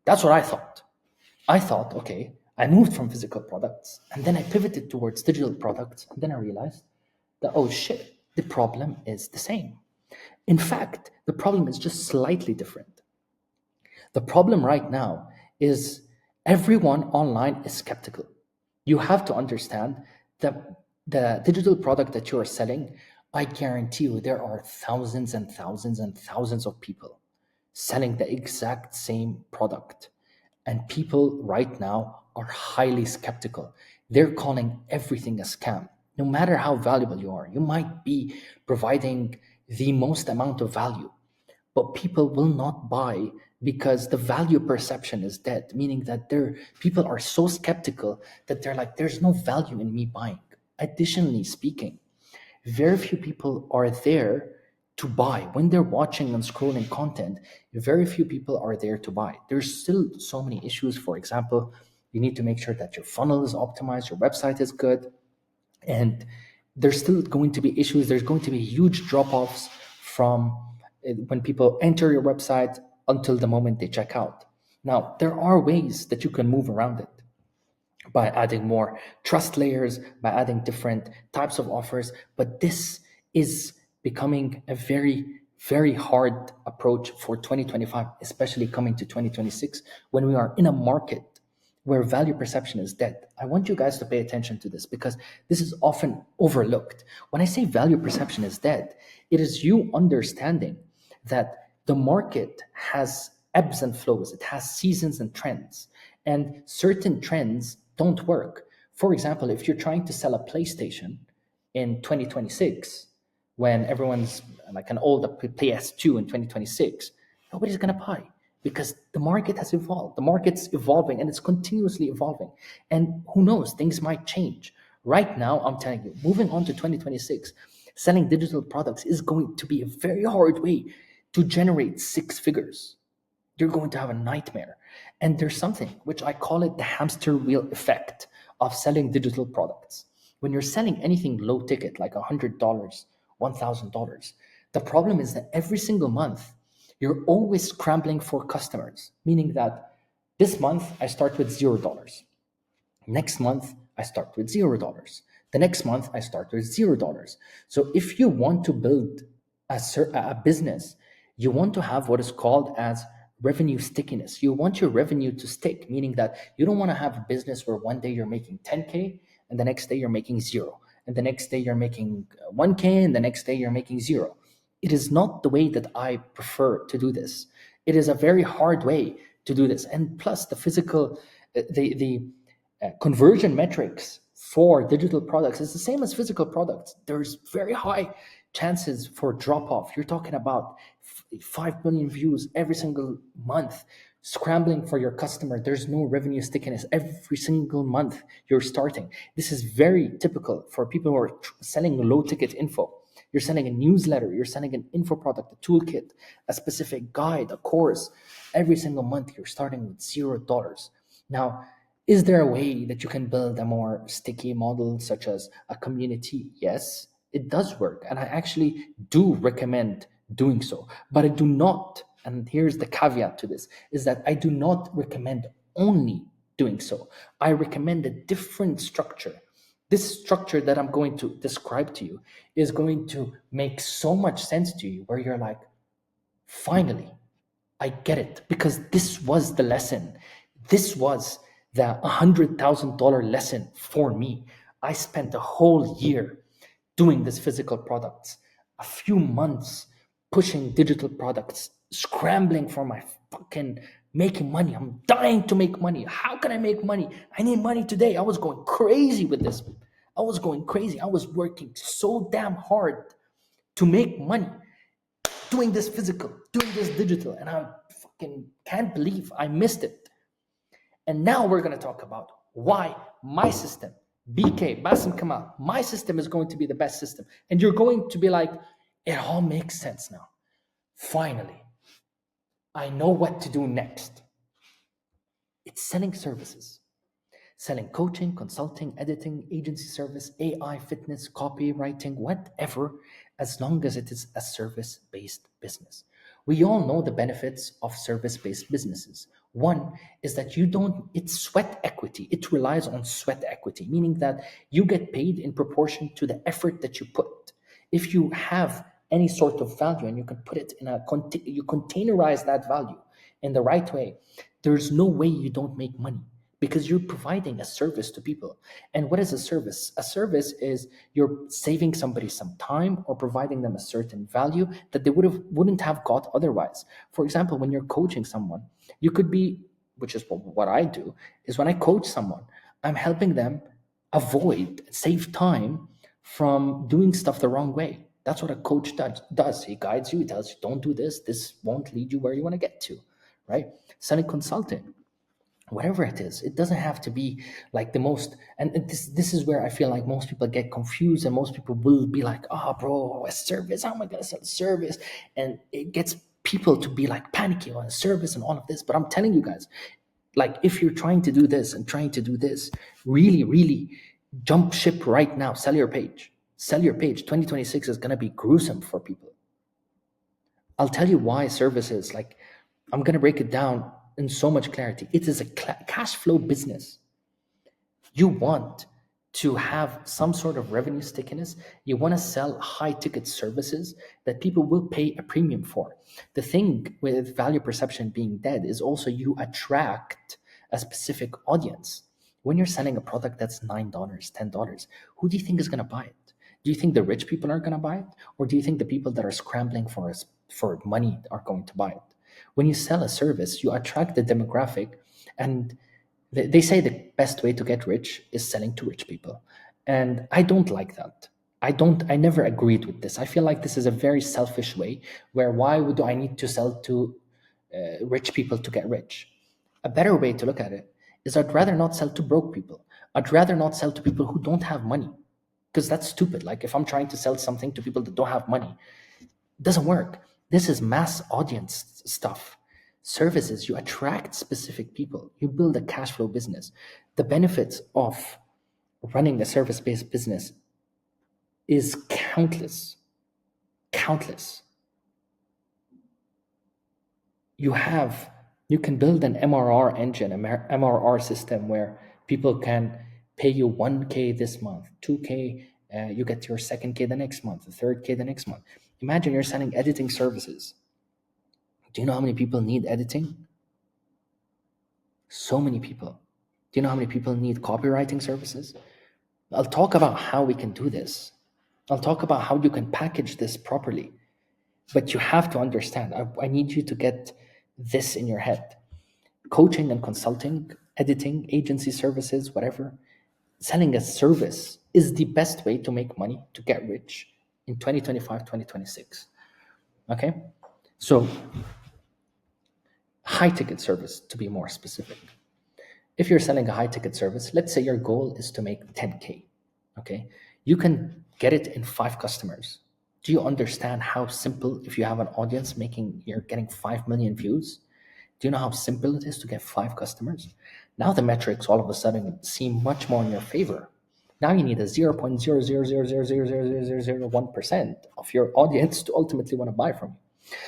That's what I thought. I thought, okay, I moved from physical products and then I pivoted towards digital products. And then I realized that, oh shit, the problem is the same. In fact, the problem is just slightly different. The problem right now is everyone online is skeptical. You have to understand that the digital product that you are selling, I guarantee you there are thousands and thousands and thousands of people selling the exact same product. And people right now are highly skeptical. They're calling everything a scam. No matter how valuable you are, you might be providing the most amount of value, but people will not buy because the value perception is dead, meaning that people are so skeptical that they're like, there's no value in me buying. Additionally speaking, very few people are there to buy. When they're watching and scrolling content, very few people are there to buy. There's still so many issues. For example, you need to make sure that your funnel is optimized, your website is good, and there's still going to be issues. There's going to be huge drop-offs from when people enter your website until the moment they check out. Now, there are ways that you can move around it by adding more trust layers, by adding different types of offers. But this is becoming a very, very hard approach for 2025, especially coming to 2026, when we are in a market where value perception is dead. I want you guys to pay attention to this because this is often overlooked. When I say value perception is dead, it is you understanding that the market has ebbs and flows, it has seasons and trends, and certain trends don't work. For example, if you're trying to sell a PlayStation in 2026, when everyone's like an old PS2 in 2026, nobody's going to buy because the market has evolved. The market's evolving and it's continuously evolving. And who knows, things might change. Right now, I'm telling you, moving on to 2026, selling digital products is going to be a very hard way to generate 6 figures. You're going to have a nightmare. And there's something which I call it the hamster wheel effect of selling digital products. When you're selling anything low ticket, like $100, $1,000, the problem is that every single month, you're always scrambling for customers, meaning that this month I start with $0. Next month, I start with $0. The next month, I start with $0. So if you want to build a business, you want to have what is called as revenue stickiness. You want your revenue to stick, meaning that you don't want to have a business where one day you're making 10K and the next day you're making 0. And the next day you're making 1K and the next day you're making 0. It is not the way that I prefer to do this. It is a very hard way to do this. And plus the conversion metrics for digital products is the same as physical products. There's very high chances for drop off. You're talking about 5 million views every single month, scrambling for your customer. There's no revenue stickiness every single month you're starting. This is very typical for people who are selling low ticket info. You're sending a newsletter, you're sending an info product, a toolkit, a specific guide, a course. Every single month, you're starting with $0. Now, is there a way that you can build a more sticky model, such as a community? Yes, it does work. And I actually do recommend doing so. But I do not, and here's the caveat to this, is that I do not recommend only doing so. I recommend a different structure. This structure that I'm going to describe to you is going to make so much sense to you, where you're like, finally, I get it, because this was the lesson. This was the $100,000 lesson for me. I spent a whole year doing this physical products, a few months pushing digital products, scrambling for my fucking making money. I'm dying to make money. How can I make money? I need money today. I was going crazy with this. I was going crazy. I was working so damn hard to make money, doing this physical, doing this digital, and I fucking can't believe I missed it. And now we're going to talk about why my system, BK, Basim Kamal, my system is going to be the best system. And you're going to be like, it all makes sense now. Finally, I know what to do next. It's selling services. Selling coaching, consulting, editing, agency service, AI, fitness, copywriting, whatever, as long as it is a service based business. We all know the benefits of service based businesses. One is that it's sweat equity. It relies on sweat equity, meaning that you get paid in proportion to the effort that you put. If you have any sort of value and you can put it you containerize that value in the right way, there's no way you don't make money, because you're providing a service to people. And what is a service? A service is you're saving somebody some time or providing them a certain value that they wouldn't have got otherwise. For example, when you're coaching someone, you could be, which is what I do, is when I coach someone, I'm helping them save time from doing stuff the wrong way. That's what a coach does. He guides you, he tells you, don't do this, this won't lead you where you want to get to, right? Selling consulting, whatever it is, it doesn't have to be like the most, and this is where I feel like most people get confused, and most people will be like, oh bro, a service, how am I gonna sell a service? And it gets people to be like panicking on a service and all of this. But I'm telling you guys, like, if you're trying to do this and trying to do this, really jump ship right now. Sell your page. 2026 is going to be gruesome for people. I'll tell you why services, like, I'm going to break it down in so much clarity. It is a cash flow business. You want to have some sort of revenue stickiness. You want to sell high ticket services that people will pay a premium for. The thing with value perception being dead is also you attract a specific audience. When you're selling a product that's $9, $10, who do you think is going to buy it? Do you think the rich people are going to buy it? Or do you think the people that are scrambling for money are going to buy it? When you sell a service, you attract the demographic, and they say the best way to get rich is selling to rich people. And I don't like that. I never agreed with this. I feel like this is a very selfish way, where why would I need to sell to rich people to get rich? A better way to look at it is, I'd rather not sell to broke people. I'd rather not sell to people who don't have money, because that's stupid. Like, if I'm trying to sell something to people that don't have money, it doesn't work. This is mass audience stuff. Services, you attract specific people. You build a cash flow business. The benefits of running a service-based business is countless. Countless. You can build an MRR engine, an MRR system, where people can pay you 1K this month, 2K, you get your 2nd K the next month, the 3rd K the next month. Imagine you're selling editing services. Do you know how many people need editing? So many people. Do you know how many people need copywriting services? I'll talk about how we can do this. I'll talk about how you can package this properly. But you have to understand, I need you to get this in your head. Coaching and consulting, editing, agency services, whatever, selling a service is the best way to make money, to get rich in 2025, 2026. Okay? So, high ticket service, to be more specific. If you're selling a high ticket service, let's say your goal is to make 10K. Okay? You can get it in 5 customers. Do you understand how simple, if you have an audience you're getting 5 million views? Do you know how simple it is to get 5 customers? Now the metrics all of a sudden seem much more in your favor. Now you need a 0.000000001% of your audience to ultimately want to buy from you.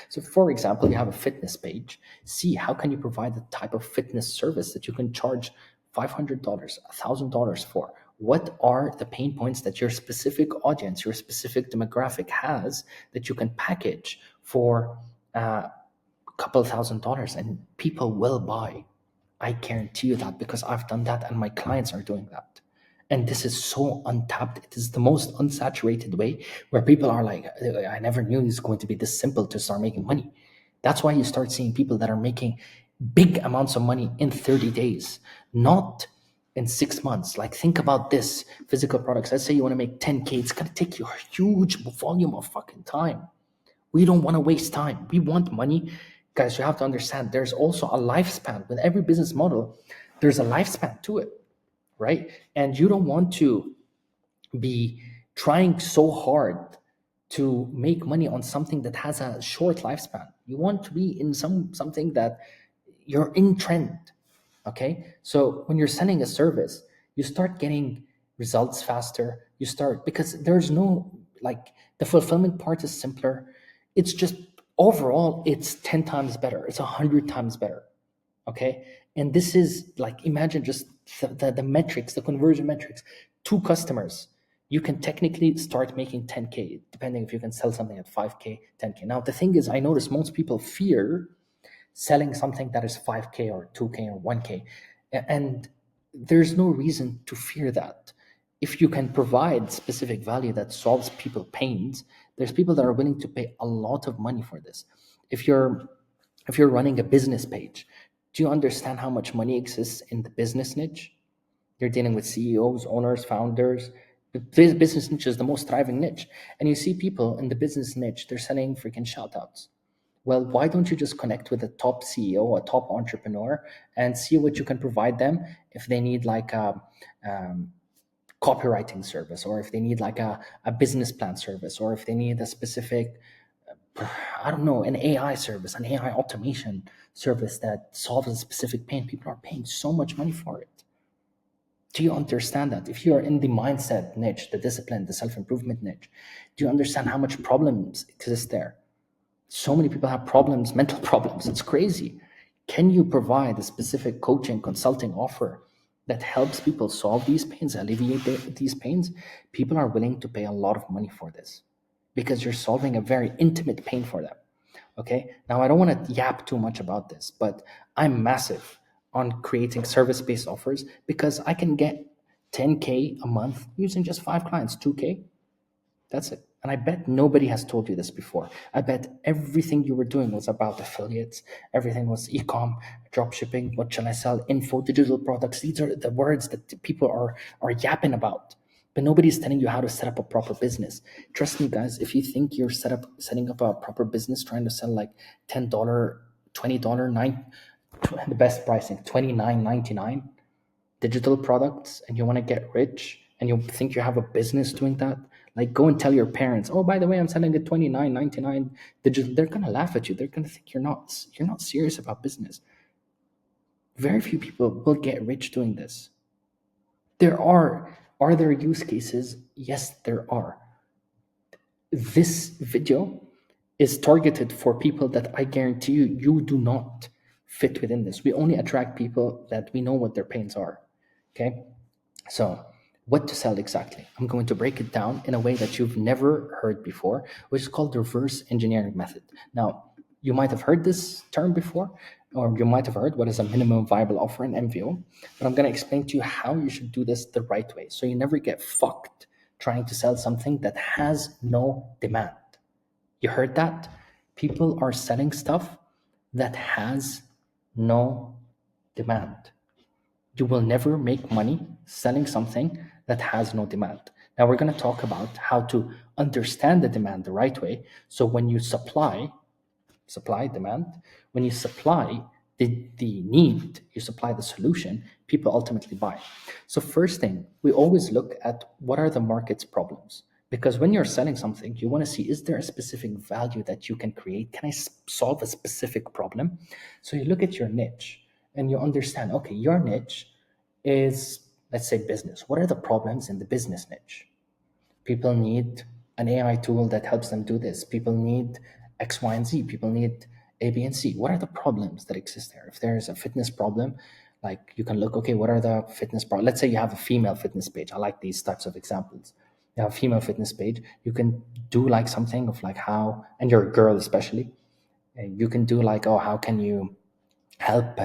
So for example, you have a fitness page. See how can you provide the type of fitness service that you can charge $500, $1,000 for? What are the pain points that your specific audience, your specific demographic has that you can package for a couple $1,000 and people will buy? I guarantee you that because I've done that and my clients are doing that. And this is so untapped. It is the most unsaturated way where people are like, I never knew it's going to be this simple to start making money. That's why you start seeing people that are making big amounts of money in 30 days, not in 6 months. Like, think about this physical products. Let's say you want to make 10K. It's going to take you a huge volume of fucking time. We don't want to waste time. We want money. Guys, you have to understand there's also a lifespan. With every business model, there's a lifespan to it, right? And you don't want to be trying so hard to make money on something that has a short lifespan. You want to be in something that you're in trend. Okay, so when you're selling a service, you start getting results faster. You start, because there's no, like, the fulfillment part is simpler. It's just overall it's 10 times better, it's 100 times better. Okay, and this is like, imagine just the metrics, the conversion metrics. 2 customers, you can technically start making 10K, depending if you can sell something at 5K, 10K. Now the thing is, I notice most people fear selling something that is 5K or 2K or 1K. And there's no reason to fear that. If you can provide specific value that solves people pains, there's people that are willing to pay a lot of money for this. If you're running a business page, do you understand how much money exists in the business niche? You're dealing with CEOs, owners, founders. The business niche is the most thriving niche. And you see people in the business niche, they're selling freaking shout outs. Well, why don't you just connect with a top CEO, a top entrepreneur, and see what you can provide them if they need like a copywriting service, or if they need like a business plan service, or if they need a specific, I don't know, an AI service, an AI automation service that solves a specific pain. People are paying so much money for it. Do you understand that? If you are in the mindset niche, the discipline, the self-improvement niche, do you understand how much problems exist there? So many people have problems, mental problems. It's crazy. Can you provide a specific coaching, consulting offer that helps people solve these pains, alleviate these pains? People are willing to pay a lot of money for this because you're solving a very intimate pain for them. Okay. Now, I don't want to yap too much about this, but I'm massive on creating service-based offers because I can get 10K a month using just 5 clients, 2K. That's it. And I bet nobody has told you this before. I bet everything you were doing was about affiliates. Everything was e-com, drop shipping, what shall I sell, info, digital products. These are the words that people are yapping about. But nobody's telling you how to set up a proper business. Trust me, guys, if you think you're setting up a proper business trying to sell like $10, $20, the best pricing, $29.99 digital products, and you want to get rich and you think you have a business doing that, like, go and tell your parents, oh, by the way, I'm selling at $29.99 digital. They're going to laugh at you. They're going to think you're not serious about business. Very few people will get rich doing this. Are there use cases? Yes, there are. This video is targeted for people that I guarantee you do not fit within this. We only attract people that we know what their pains are. Okay, so what to sell exactly? I'm going to break it down in a way that you've never heard before, which is called the reverse engineering method. Now, you might have heard this term before, or you might have heard what is a minimum viable offer, an MVO, but I'm going to explain to you how you should do this the right way so you never get fucked trying to sell something that has no demand. You heard that? People are selling stuff that has no demand. You will never make money selling something that has no demand. Now we're going to talk about how to understand the demand the right way. So when you supply demand, when you supply the need, you supply the solution, people ultimately buy. So first thing, we always look at what are the market's problems, Because when you're selling something, you want to see, is there a specific value that you can create? Can I solve a specific problem? So you look at your niche and you understand, okay, your niche is, let's say, business. What are the problems in the business niche? People need an AI tool that helps them do this. People need X, Y, and Z. People need A, B, and C. What are the problems that exist there? If there's a fitness problem, like you can look, okay, what are the fitness problems? Let's say you have a female fitness page. I like these types of examples. You have a female fitness page. You can do like something of like how, and you're a girl especially, you can do like, oh, how can you help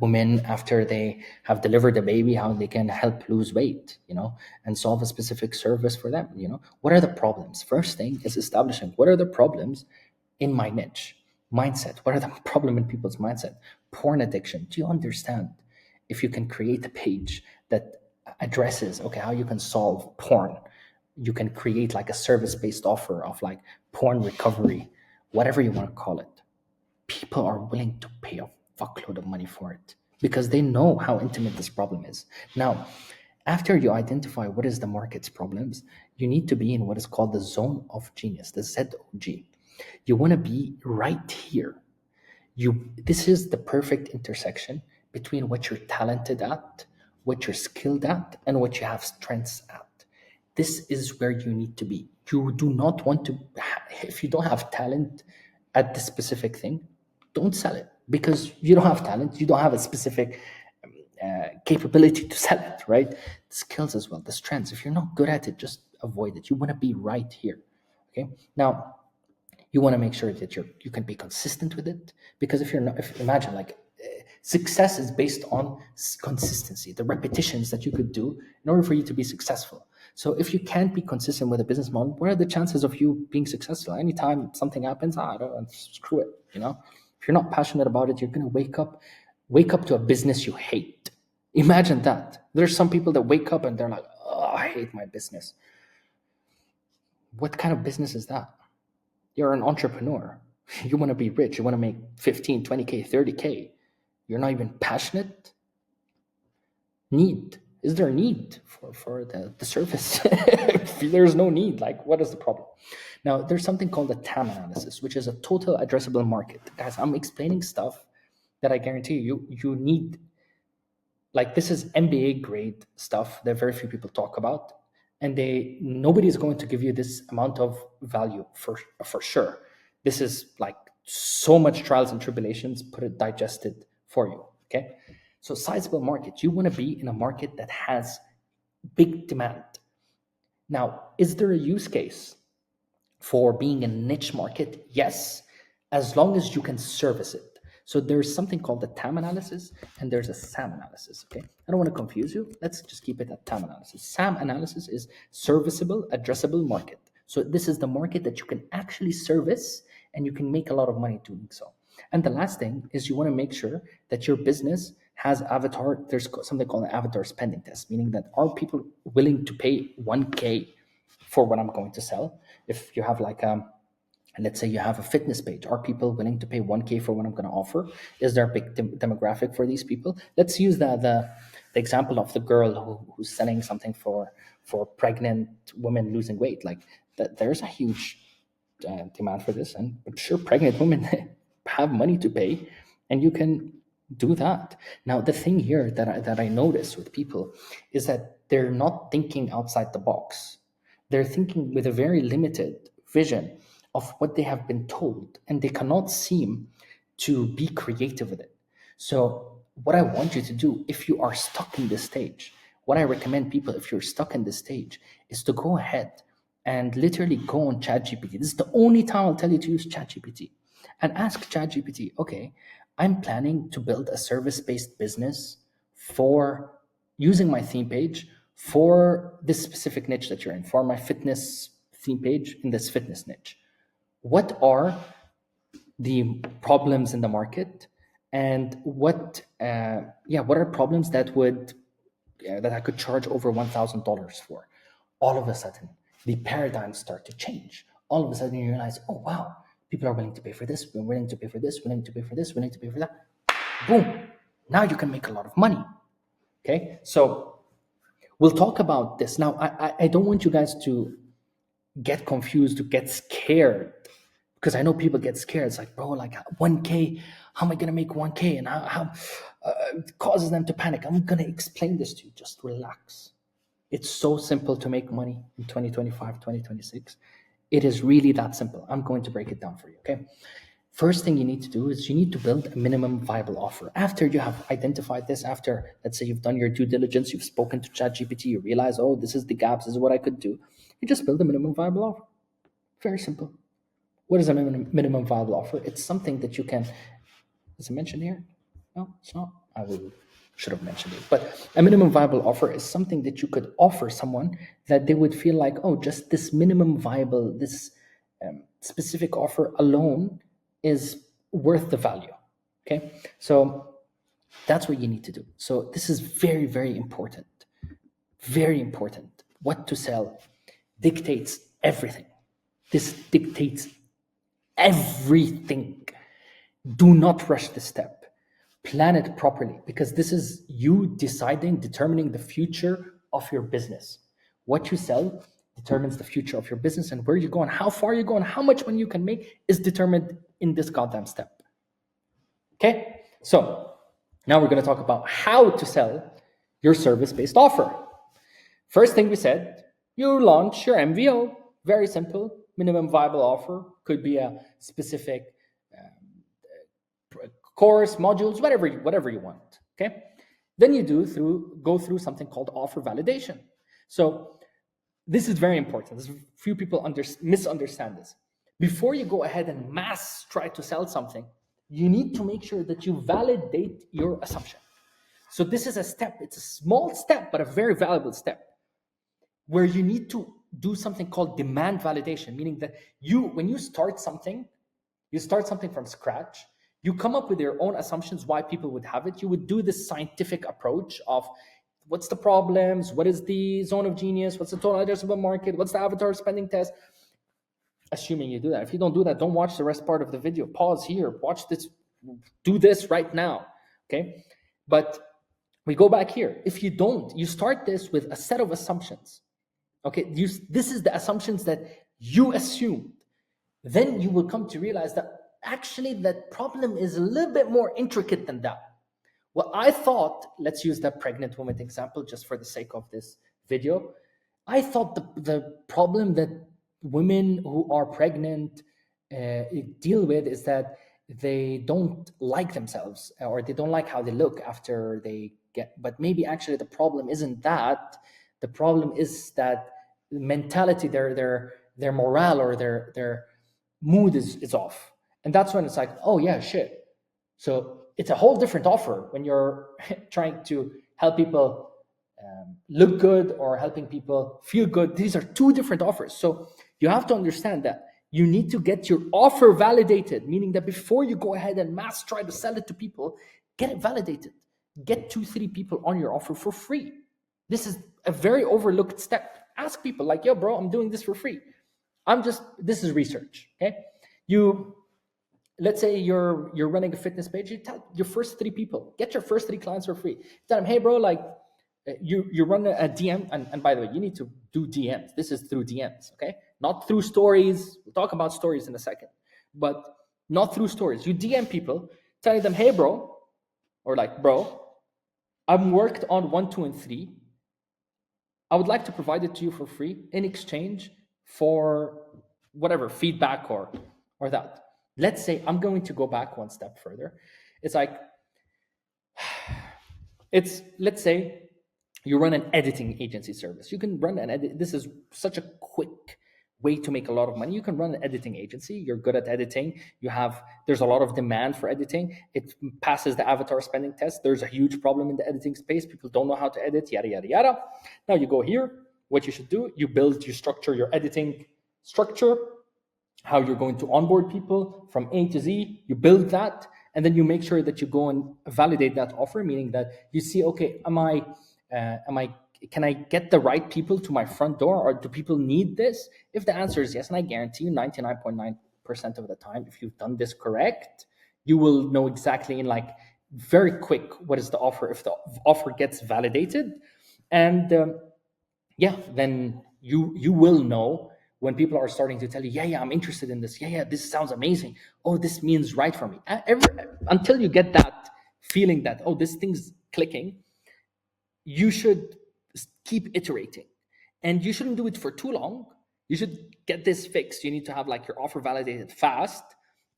women after they have delivered a baby, how they can help lose weight, and solve a specific service for them. What are the problems? First thing is establishing what are the problems in my niche. Mindset, what are the problem in people's mindset? Porn addiction, do you understand? If you can create a page that addresses, okay, how you can solve porn, you can create like a service-based offer of like porn recovery, whatever you want to call it. People are willing to pay a fuckload of money for it because they know how intimate this problem is. Now, after you identify what is the market's problems, you need to be in what is called the zone of genius, the ZOG. You want to be right here. This is the perfect intersection between what you're talented at, what you're skilled at, and what you have strengths at. This is where you need to be. You do not want to, if you don't have talent at this specific thing, don't sell it because you don't have talent. You don't have a specific capability to sell it, right? The skills as well, the strengths. If you're not good at it, just avoid it. You want to be right here. Okay. Now, you want to make sure that you can be consistent with it, because if you're not, if imagine like success is based on consistency, the repetitions that you could do in order for you to be successful. So if you can't be consistent with a business model, what are the chances of you being successful? Anytime something happens, I don't, screw it. If you're not passionate about it, you're going to wake up to a business you hate. Imagine that. There's some people that wake up and they're like, oh, I hate my business. What kind of business is that? You're an entrepreneur. You want to be rich. You want to make 15, 20K, 30K. You're not even passionate. Need. Is there a need for the service? If there's no need, like, what is the problem? Now, there's something called a TAM analysis, which is a total addressable market. Guys, I'm explaining stuff that I guarantee you need. Like, this is MBA grade stuff that very few people talk about, and nobody is going to give you this amount of value for sure. This is like so much trials and tribulations, put it digested for you. Okay, so sizable market. You want to be in a market that has big demand. Now, is there a use case for being a niche market? Yes, as long as you can service it. So there's something called the TAM analysis and there's a SAM analysis. Okay, I don't want to confuse you. Let's just keep it at TAM analysis. SAM analysis is serviceable, addressable market. So this is the market that you can actually service and you can make a lot of money doing so. And the last thing is you want to make sure that your business has avatar. There's something called an avatar spending test, meaning that are people willing to pay 1K for what I'm going to sell? If you have like and let's say you have a fitness page, are people willing to pay 1K for what I'm going to offer? Is there a big demographic for these people? Let's use the example of the girl who's selling something for pregnant women losing weight. Like there's a huge demand for this, and I'm sure pregnant women have money to pay, and you can do that. Now, the thing here that I notice with people is that they're not thinking outside the box. They're thinking with a very limited vision of what they have been told, and they cannot seem to be creative with it. So what I want you to do, if you are stuck in this stage, what I recommend people, if you're stuck in this stage, is to go ahead and literally go on ChatGPT. This is the only time I'll tell you to use ChatGPT, and ask ChatGPT, okay, I'm planning to build a service-based business for using my theme page for this specific niche that you're in, for my fitness theme page in this fitness niche. What are the problems in the market, and what are problems that I could charge over $1,000 for? All of a sudden, the paradigms start to change. All of a sudden, you realize, oh wow, people are willing to pay for this, willing to pay for this, willing to pay for this, willing to pay for that. Boom! Now you can make a lot of money. Okay, so we'll talk about this now. I don't want you guys to get confused, to get scared. Because I know people get scared. It's like, bro, like 1K, how am I going to make 1K? And how it causes them to panic. I'm going to explain this to you. Just relax. It's so simple to make money in 2025, 2026. It is really that simple. I'm going to break it down for you, okay? First thing you need to do is you need to build a minimum viable offer. After you have identified this, after, let's say, you've done your due diligence, you've spoken to ChatGPT, you realize, oh, this is the gaps, this is what I could do. You just build a minimum viable offer. Very simple. What is a minimum viable offer? It's something that you can, is it mentioned here? No, it's not. Should have mentioned it. But a minimum viable offer is something that you could offer someone that they would feel like, oh, just this minimum viable, this specific offer alone is worth the value. Okay, so that's what you need to do. So this is very, very important. Very important. What to sell dictates everything. This dictates everything. Do not rush this step. Plan it properly, because this is you determining the future of your business. What you sell determines the future of your business, and where you go and how far you go and how much money you can make is determined in this goddamn step. Okay, so now we're going to talk about how to sell your service-based offer. First thing we said, you launch your MVO. Very simple. Minimum viable offer could be a specific course, modules, whatever you want. Okay. Then you go through something called offer validation. So this is very important. Few people misunderstand this. Before you go ahead and try to sell something, you need to make sure that you validate your assumption. So this is a step. It's a small step, but a very valuable step, where you need to do something called demand validation, meaning that when you start something from scratch, you come up with your own assumptions why people would have it. You would do this scientific approach of what's the problems, what is the zone of genius, what's the total addressable market, what's the avatar spending test. Assuming you do that. If you don't do that, don't watch the rest part of the video. Pause here, watch this, do this right now, okay? But we go back here. If you don't, you start this with a set of assumptions, okay? This is the assumptions that you assumed. Then you will come to realize that actually that problem is a little bit more intricate than that. Well, I thought, let's use that pregnant woman example just for the sake of this video. I thought the problem that women who are pregnant deal with is that they don't like themselves, or they don't like how they look after they get, but maybe actually the problem isn't that. The problem is that mentality, their morale or their mood is off. And that's when it's like, oh yeah, shit. So it's a whole different offer when you're trying to help people look good or helping people feel good. These are two different offers. So you have to understand that you need to get your offer validated, meaning that before you go ahead and try to sell it to people, get it validated. Get 2-3 people on your offer for free. This is a very overlooked step. Ask people like, yo, bro, I'm doing this for free. This is research, okay? Let's say you're running a fitness page. You tell your first 3 people, get your first 3 clients for free. Tell them, hey, bro, like you run a DM, and by the way, you need to do DMs. This is through DMs, okay? Not through stories. We'll talk about stories in a second, but not through stories. You DM people, telling them, hey, bro, or like, bro, I've worked on 1, 2, and 3. I would like to provide it to you for free in exchange for whatever feedback or that. Let's say I'm going to go back one step further. It's like, let's say you run an editing agency service. You can run an edit. This is such a quick way to make a lot of money. You can run an editing agency. You're good at editing. There's a lot of demand for editing. It passes the avatar spending test. There's a huge problem in the editing space. People don't know how to edit, yada, yada, yada. Now you go here. What you should do, you structure your editing structure, how you're going to onboard people from A to Z. You build that, and then you make sure that you go and validate that offer, meaning that you see, okay, can I get the right people to my front door, or do people need this? If the answer is yes, and I guarantee you 99.9% of the time, if you've done this correct, you will know exactly in like very quick what is the offer if the offer gets validated. And then you will know when people are starting to tell you, yeah, I'm interested in this. Yeah, this sounds amazing. Oh, this means right for me. Until you get that feeling that, oh, this thing's clicking, you should keep iterating. And you shouldn't do it for too long. You should get this fixed. You need to have like your offer validated fast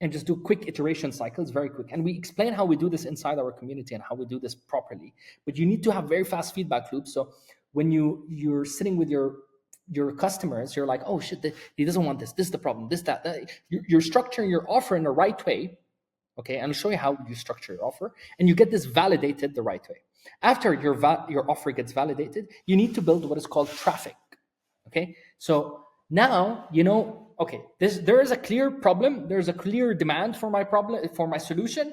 and just do quick iteration cycles, very quick. And we explain how we do this inside our community and how we do this properly. But you need to have very fast feedback loops. So when you're sitting with your customers, you're like, oh shit, he doesn't want this. This is the problem. This, that. You're structuring your offer in the right way. Okay, and I'll show you how you structure your offer, and you get this validated the right way. After your offer gets validated, you need to build what is called traffic. Okay, so now you know. Okay, there is a clear problem. There's a clear demand for my solution.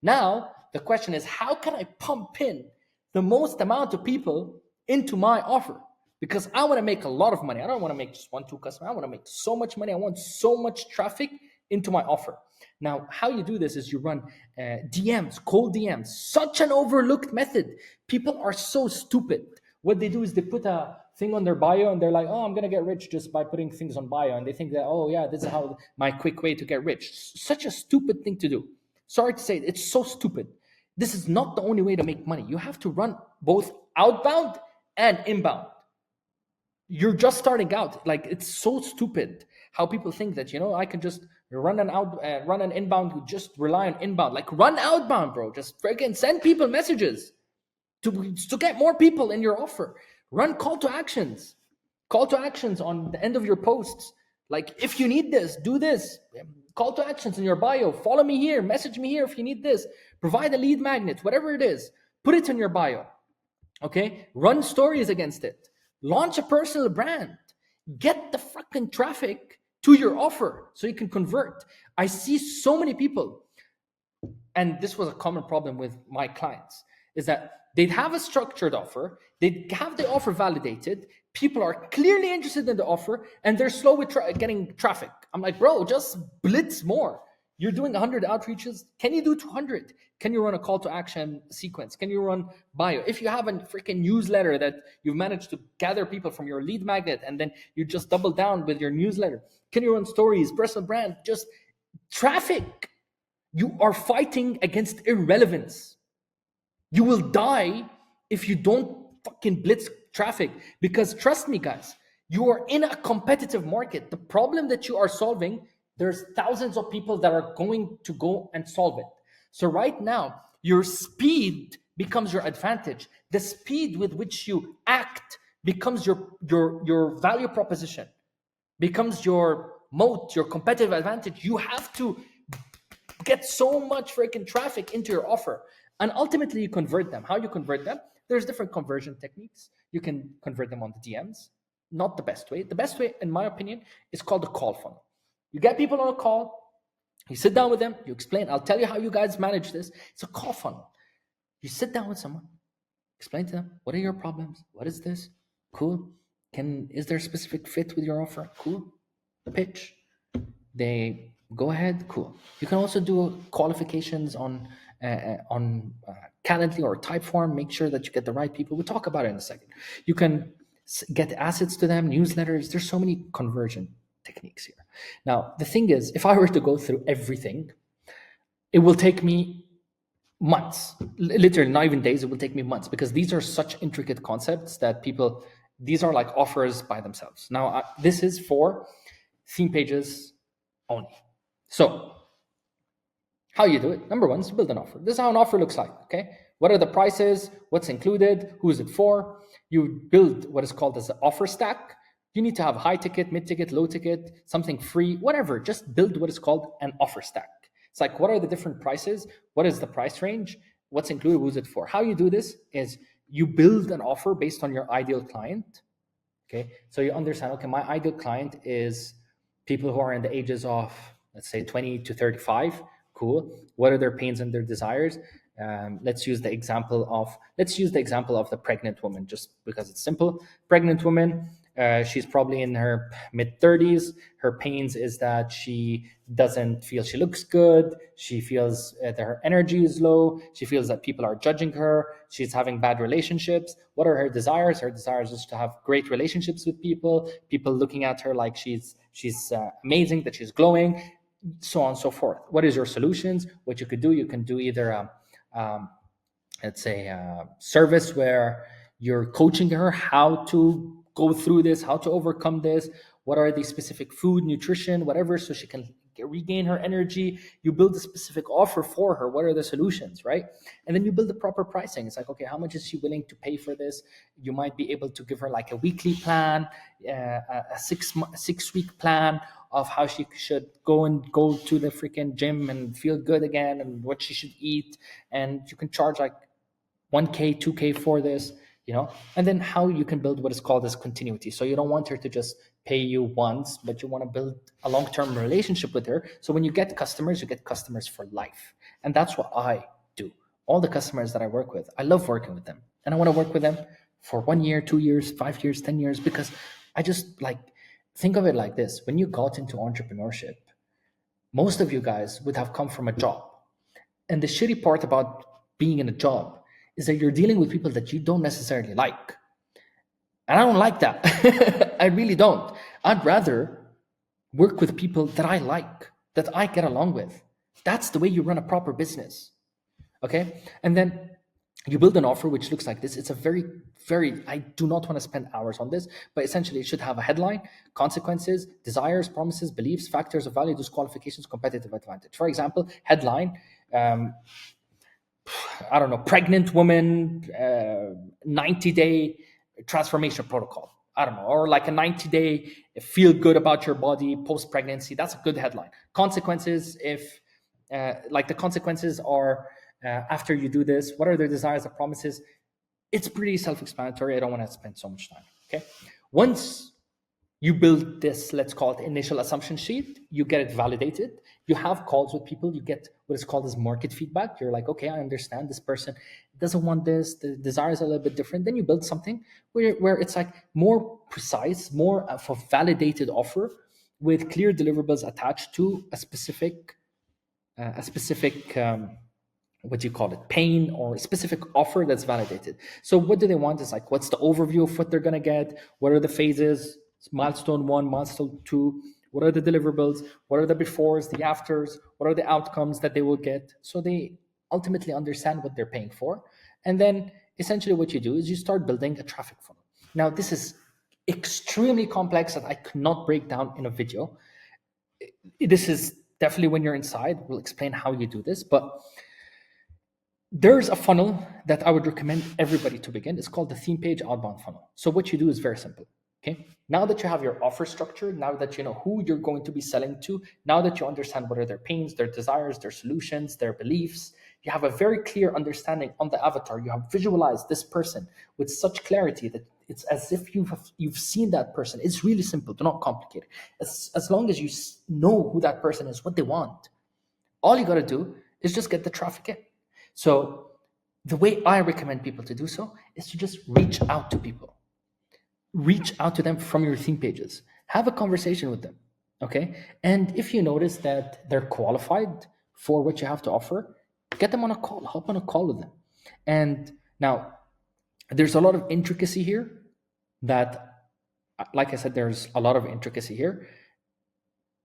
Now the question is, how can I pump in the most amount of people into my offer? Because I want to make a lot of money. I don't want to make just 1-2 customers. I want to make so much money. I want so much traffic into my offer. Now, how you do this is you run DMs, cold DMs, such an overlooked method. People are so stupid. What they do is they put a thing on their bio and they're like, oh, I'm going to get rich just by putting things on bio. And they think that, oh, yeah, this is how my quick way to get rich. Such a stupid thing to do. Sorry to say it, it's so stupid. This is not the only way to make money. You have to run both outbound and inbound. You're just starting out. Like, it's so stupid how people think that, I can just run an inbound, just rely on inbound. Like, run outbound, bro. Just freaking send people messages to get more people in your offer. Run call to actions on the end of your posts. Like, if you need this, do this. Call to actions in your bio. Follow me here. Message me here if you need this. Provide a lead magnet, whatever it is. Put it in your bio. Okay? Run stories against it. Launch a personal brand. Get the fucking traffic to your offer so you can convert. I see so many people, and this was a common problem with my clients, is that they'd have a structured offer, they'd have the offer validated, people are clearly interested in the offer, and they're slow with getting traffic. I'm like, bro, just blitz more. You're doing 100 outreaches. Can you do 200? Can you run a call to action sequence? Can you run bio? If you have a freaking newsletter that you've managed to gather people from your lead magnet and then you just double down with your newsletter, can you run stories, personal brand, just traffic? You are fighting against irrelevance. You will die if you don't fucking blitz traffic, because trust me, guys, you are in a competitive market. The problem that you are solving, there's thousands of people that are going to go and solve it. So right now, your speed becomes your advantage. The speed with which you act becomes your value proposition, becomes your moat, your competitive advantage. You have to get so much freaking traffic into your offer. And ultimately, you convert them. How you convert them? There's different conversion techniques. You can convert them on the DMs. Not the best way. The best way, in my opinion, is called a call funnel. You get people on a call, you sit down with them, you explain, I'll tell you how you guys manage this. It's a call funnel. You sit down with someone, explain to them, what are your problems? What is this? Cool. Is there a specific fit with your offer? Cool. Pitch. They go ahead. Cool. You can also do qualifications on Calendly or Typeform. Make sure that you get the right people. We'll talk about it in a second. You can get assets to them, newsletters. There's so many conversion techniques here. Now, the thing is, if I were to go through everything, it will take me months, literally not even days. It will take me months, because these are such intricate concepts that these are like offers by themselves. Now, this is for theme pages only. So how you do it? Number one is build an offer. This is how an offer looks like. Okay. What are the prices? What's included? Who is it for? You build what is called as an offer stack. You need to have high ticket, mid ticket, low ticket, something free, whatever. Just build what is called an offer stack. It's like, what are the different prices? What is the price range? What's included? Who's it for? How you do this is you build an offer based on your ideal client. Okay. So you understand, okay, my ideal client is people who are in the ages of, let's say, 20 to 35. Cool. What are their pains and their desires? Let's use the example of the pregnant woman, just because it's simple. Pregnant woman, She's probably in her mid 30s. Her pains is that she doesn't feel she looks good. She feels that her energy is low. She feels that people are judging her. She's having bad relationships. What are her desires? Her desires is to have great relationships with people. People looking at her like she's amazing, that she's glowing, so on and so forth. What is your solutions? What you could do? You can do either um, let's say service where you're coaching her how to go through this, how to overcome this, what are the specific food, nutrition, whatever, so she can regain her energy. You build a specific offer for her. What are the solutions, right? And then you build the proper pricing. It's like, okay, how much is she willing to pay for this? You might be able to give her like a weekly plan, a 6 week plan of how she should go to the freaking gym and feel good again, and what she should eat. And you can charge like 1K, 2K for this, and then how you can build what is called as continuity. So you don't want her to just pay you once, but you want to build a long-term relationship with her. So when you get customers, you get customers for life. And that's what I do. All the customers that I work with, I love working with them. And I want to work with them for 1 year, 2 years, 5 years, 10 years, because I just like, think of it like this. When you got into entrepreneurship, most of you guys would have come from a job. And the shitty part about being in a job is that you're dealing with people that you don't necessarily like. And I don't like that. I really don't. I'd rather work with people that I like, that I get along with. That's the way you run a proper business. Okay? And then you build an offer which looks like this. It's a very, very, I do not want to spend hours on this, but essentially it should have a headline: consequences, desires, promises, beliefs, factors of value, disqualifications, competitive advantage. For example, headline, I don't know, pregnant woman, 90-day transformation protocol. I don't know, or like a 90-day feel good about your body post pregnancy. That's a good headline. Consequences, if like the consequences are after you do this, what are their desires, the promises? It's pretty self explanatory. I don't want to spend so much time. Okay. Once you build this, let's call it initial assumption sheet, you get it validated, you have calls with people, you get what is called as market feedback. You're like, okay, I understand this person doesn't want this, the desires are a little bit different. Then you build something where it's like more precise, more of a validated offer with clear deliverables attached to a specific what do you call it, pain, or a specific offer that's validated. So what do they want is like, what's the overview of what they're going to get? What are the phases? Milestone 1, milestone 2. What are the deliverables? What are the befores, the afters? What are the outcomes that they will get? So they ultimately understand what they're paying for. And then essentially what you do is you start building a traffic funnel. Now, this is extremely complex that I cannot break down in a video. This is definitely when you're inside, we'll explain how you do this. But there's a funnel that I would recommend everybody to begin. It's called the theme page outbound funnel. So what you do is very simple. Okay. Now that you have your offer structured, now that you know who you're going to be selling to, now that you understand what are their pains, their desires, their solutions, their beliefs, you have a very clear understanding on the avatar. You have visualized this person with such clarity that it's as if you've seen that person. It's really simple. Do not complicate it. As long as you know who that person is, what they want, all you got to do is just get the traffic in. So the way I recommend people to do so is to just reach out to people. Reach out to them from your theme pages. Have a conversation with them, okay? And if you notice that they're qualified for what you have to offer, get them on a call. Hop on a call with them. And now, there's a lot of intricacy here that, like I said, there's a lot of intricacy here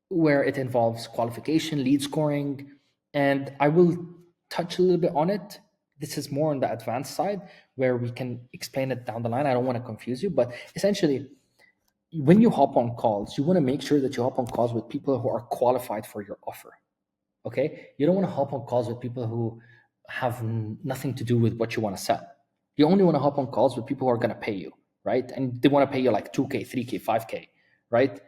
where it involves qualification, lead scoring, and I will touch a little bit on it. This is more on the advanced side where we can explain it down the line. I don't want to confuse you, but essentially, when you hop on calls, you want to make sure that you hop on calls with people who are qualified for your offer. Okay? You don't want to hop on calls with people who have nothing to do with what you want to sell. You only want to hop on calls with people who are going to pay you, right? And they want to pay you like 2K, 3K, 5K, right?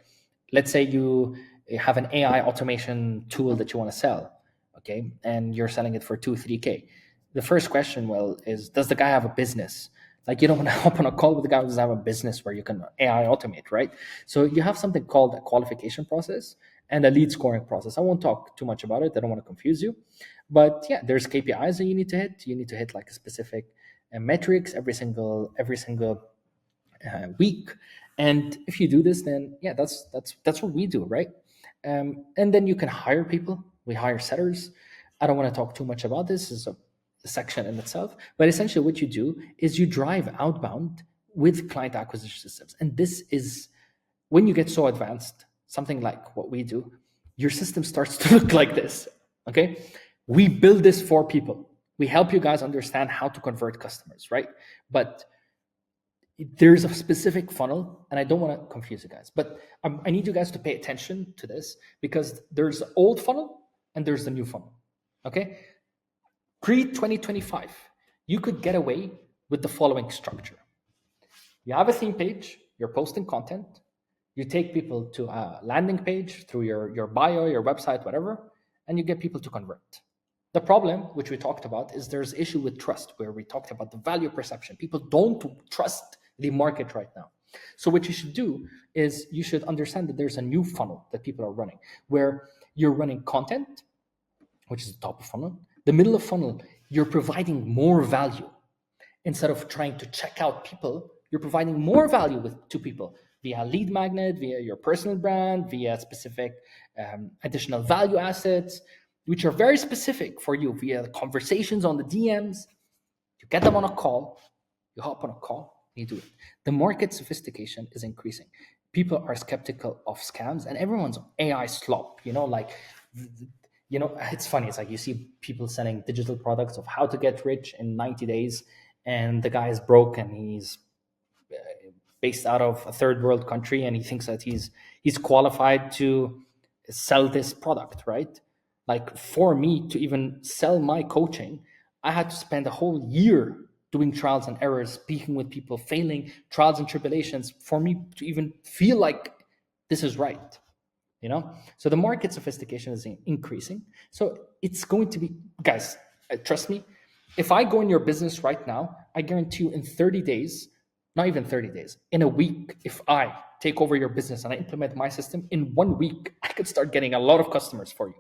Let's say you have an AI automation tool that you want to sell, okay, and you're selling it for 2, 3K. The first question, well, is does the guy have a business? Like, you don't want to hop on a call with the guy who doesn't have a business where you can AI automate, right? So you have something called a qualification process and a lead scoring process. I won't talk too much about it. I don't want to confuse you. But yeah, there's KPIs that you need to hit. You need to hit like a specific metrics every single week. And if you do this, then yeah, that's what we do, right? And then you can hire people. We hire setters. I don't want to talk too much about this. This is a section in itself. But essentially, what you do is you drive outbound with client acquisition systems. And this is when you get so advanced, something like what we do, your system starts to look like this. Okay, we build this for people. We help you guys understand how to convert customers, right? But there's a specific funnel, and I don't want to confuse you guys, but I need you guys to pay attention to this because there's the old funnel and there's the new funnel. Okay, pre 2025, you could get away with the following structure. You have a theme page, you're posting content, you take people to a landing page through your bio, your website, whatever, and you get people to convert. The problem, which we talked about, is there's issue with trust, where we talked about the value perception. People don't trust the market right now. So what you should do is you should understand that there's a new funnel that people are running, where you're running content, which is the top of funnel. The middle of funnel, you're providing more value. Instead of trying to check out people, you're providing more value to people via lead magnet, via your personal brand, via specific additional value assets, which are very specific for you, via conversations on the DMs. You get them on a call, you hop on a call, you do it. The market sophistication is increasing. People are skeptical of scams, and everyone's AI slop. It's funny. It's like you see people selling digital products of how to get rich in 90 days, and the guy is broke and he's based out of a third world country, and he thinks that he's qualified to sell this product, right? Like for me to even sell my coaching, I had to spend a whole year doing trials and errors, speaking with people, failing, trials and tribulations for me to even feel like this is right. So the market sophistication is increasing. So it's going to be, guys, trust me, if I go in your business right now, I guarantee you in 30 days, not even 30 days, in a week, if I take over your business and I implement my system, in 1 week, I could start getting a lot of customers for you.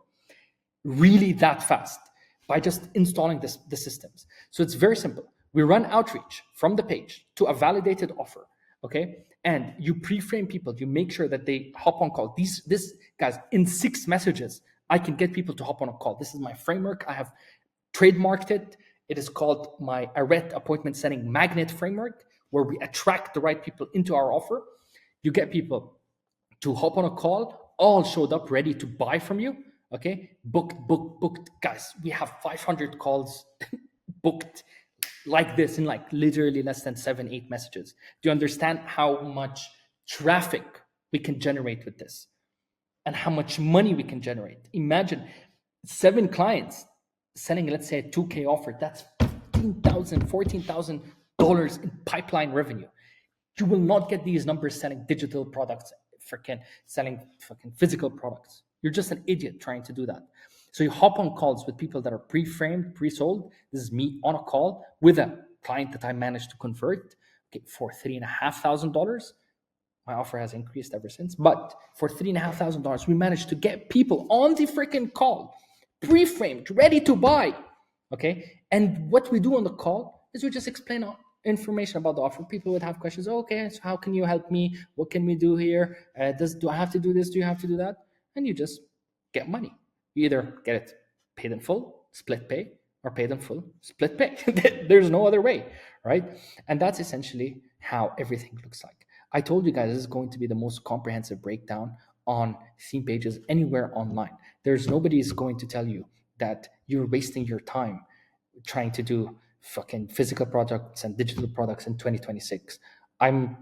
Really that fast by just installing the systems. So it's very simple. We run outreach from the page to a validated offer, okay? And you pre-frame people. You make sure that they hop on call. This guys, in 6 messages, I can get people to hop on a call. This is my framework. I have trademarked it. It is called my ARET appointment setting magnet framework, where we attract the right people into our offer. You get people to hop on a call, all showed up ready to buy from you. Okay, booked. Guys, we have 500 calls booked like this in like literally less than 7-8 messages. Do you understand how much traffic we can generate with this and how much money we can generate? Imagine 7 clients selling, let's say, a 2K offer. That's $14,000 in pipeline revenue. You will not get these numbers selling digital products, selling physical products. You're just an idiot trying to do that. So you hop on calls with people that are pre-framed, pre-sold. This is me on a call with a client that I managed to convert for $3,500. My offer has increased ever since. But for $3,500, we managed to get people on the freaking call, pre-framed, ready to buy. Okay. And what we do on the call is we just explain information about the offer. People would have questions. Okay, so how can you help me? What can we do here? Do I have to do this? Do you have to do that? And you just get money. You either get it paid in full, split pay, or paid in full, split pay. There's no other way, right? And that's essentially how everything looks like. I told you guys this is going to be the most comprehensive breakdown on theme pages anywhere online. There's nobody's going to tell you that you're wasting your time trying to do fucking physical products and digital products in 2026. I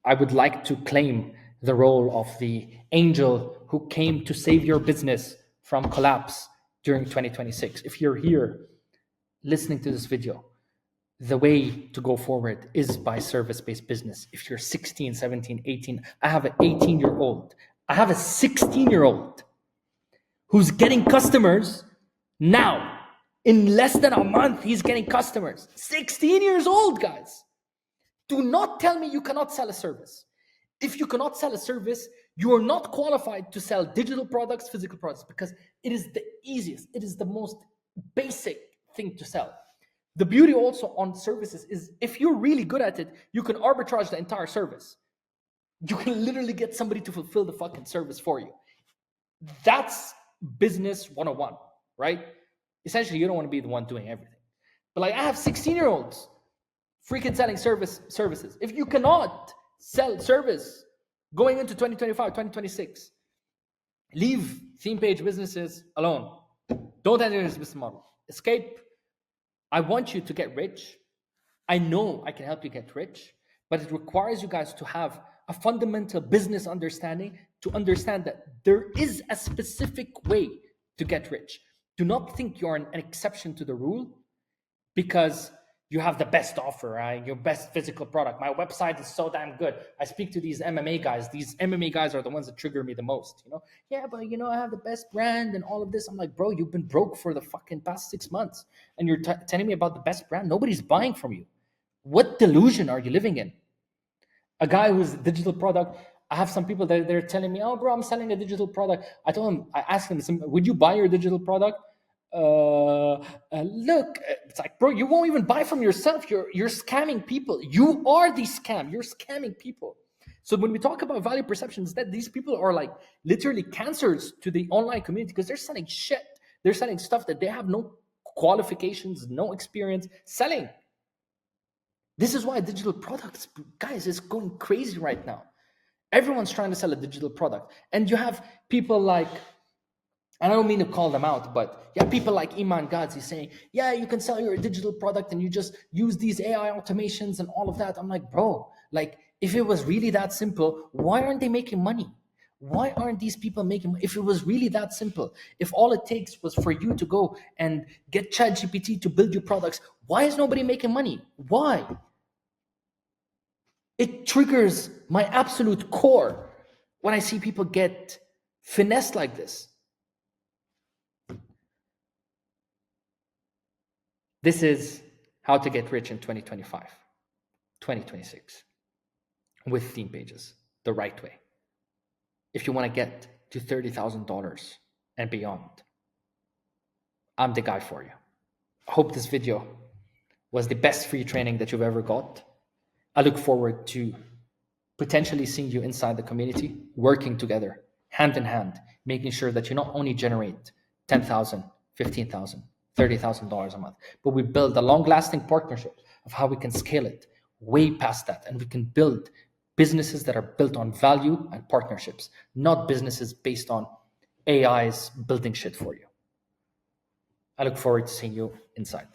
would like to claim the role of the angel who came to save your business from collapse during 2026. If you're here listening to this video, the way to go forward is by service-based business. If you're 16, 17, 18, I have an 18-year-old. I have a 16-year-old who's getting customers now. In less than a month, he's getting customers. 16 years old, guys. Do not tell me you cannot sell a service. If you cannot sell a service, you are not qualified to sell digital products, physical products, because it is the easiest. It is the most basic thing to sell. The beauty also on services is if you're really good at it, you can arbitrage the entire service. You can literally get somebody to fulfill the fucking service for you. That's business 101, right? Essentially, you don't want to be the one doing everything. But like, I have 16-year-olds freaking selling services. If you cannot sell service going into 2025, 2026, leave theme page businesses alone. Don't enter this business model. Escape. I want you to get rich. I know I can help you get rich, but it requires you guys to have a fundamental business understanding, to understand that there is a specific way to get rich. Do not think you're an exception to the rule because you have the best offer, right? Your best physical product. My website is so damn good. I speak to these MMA guys. These MMA guys are the ones that trigger me the most, you know? Yeah, but you know, I have the best brand and all of this. I'm like, bro, you've been broke for the fucking past 6 months and you're telling me about the best brand? Nobody's buying from you. What delusion are you living in? A guy who's a digital product. I have some people that they're telling me, oh, bro, I'm selling a digital product. I asked them, would you buy your digital product? Look, it's like, bro, you won't even buy from yourself. You're scamming people. You are the scam. You're scamming people. So when we talk about value perceptions, that these people are like literally cancers to the online community because they're selling shit. They're selling stuff that they have no qualifications, no experience selling. This is why digital products, guys, is going crazy right now. Everyone's trying to sell a digital product. And you have people like, and I don't mean to call them out, but yeah, people like Iman Ghazi saying, yeah, you can sell your digital product and you just use these AI automations and all of that. I'm like, bro, like if it was really that simple, why aren't they making money? Why aren't these people making money? If it was really that simple, if all it takes was for you to go and get ChatGPT to build your products, why is nobody making money? Why? It triggers my absolute core when I see people get finessed like this. This is how to get rich in 2025, 2026 with theme pages the right way. If you want to get to $30,000 and beyond, I'm the guy for you. I hope this video was the best free training that you've ever got. I look forward to potentially seeing you inside the community, working together, hand in hand, making sure that you not only generate $10,000, $15,000, $30,000 a month, but we build a long-lasting partnership of how we can scale it way past that. And we can build businesses that are built on value and partnerships, not businesses based on AIs building shit for you. I look forward to seeing you inside.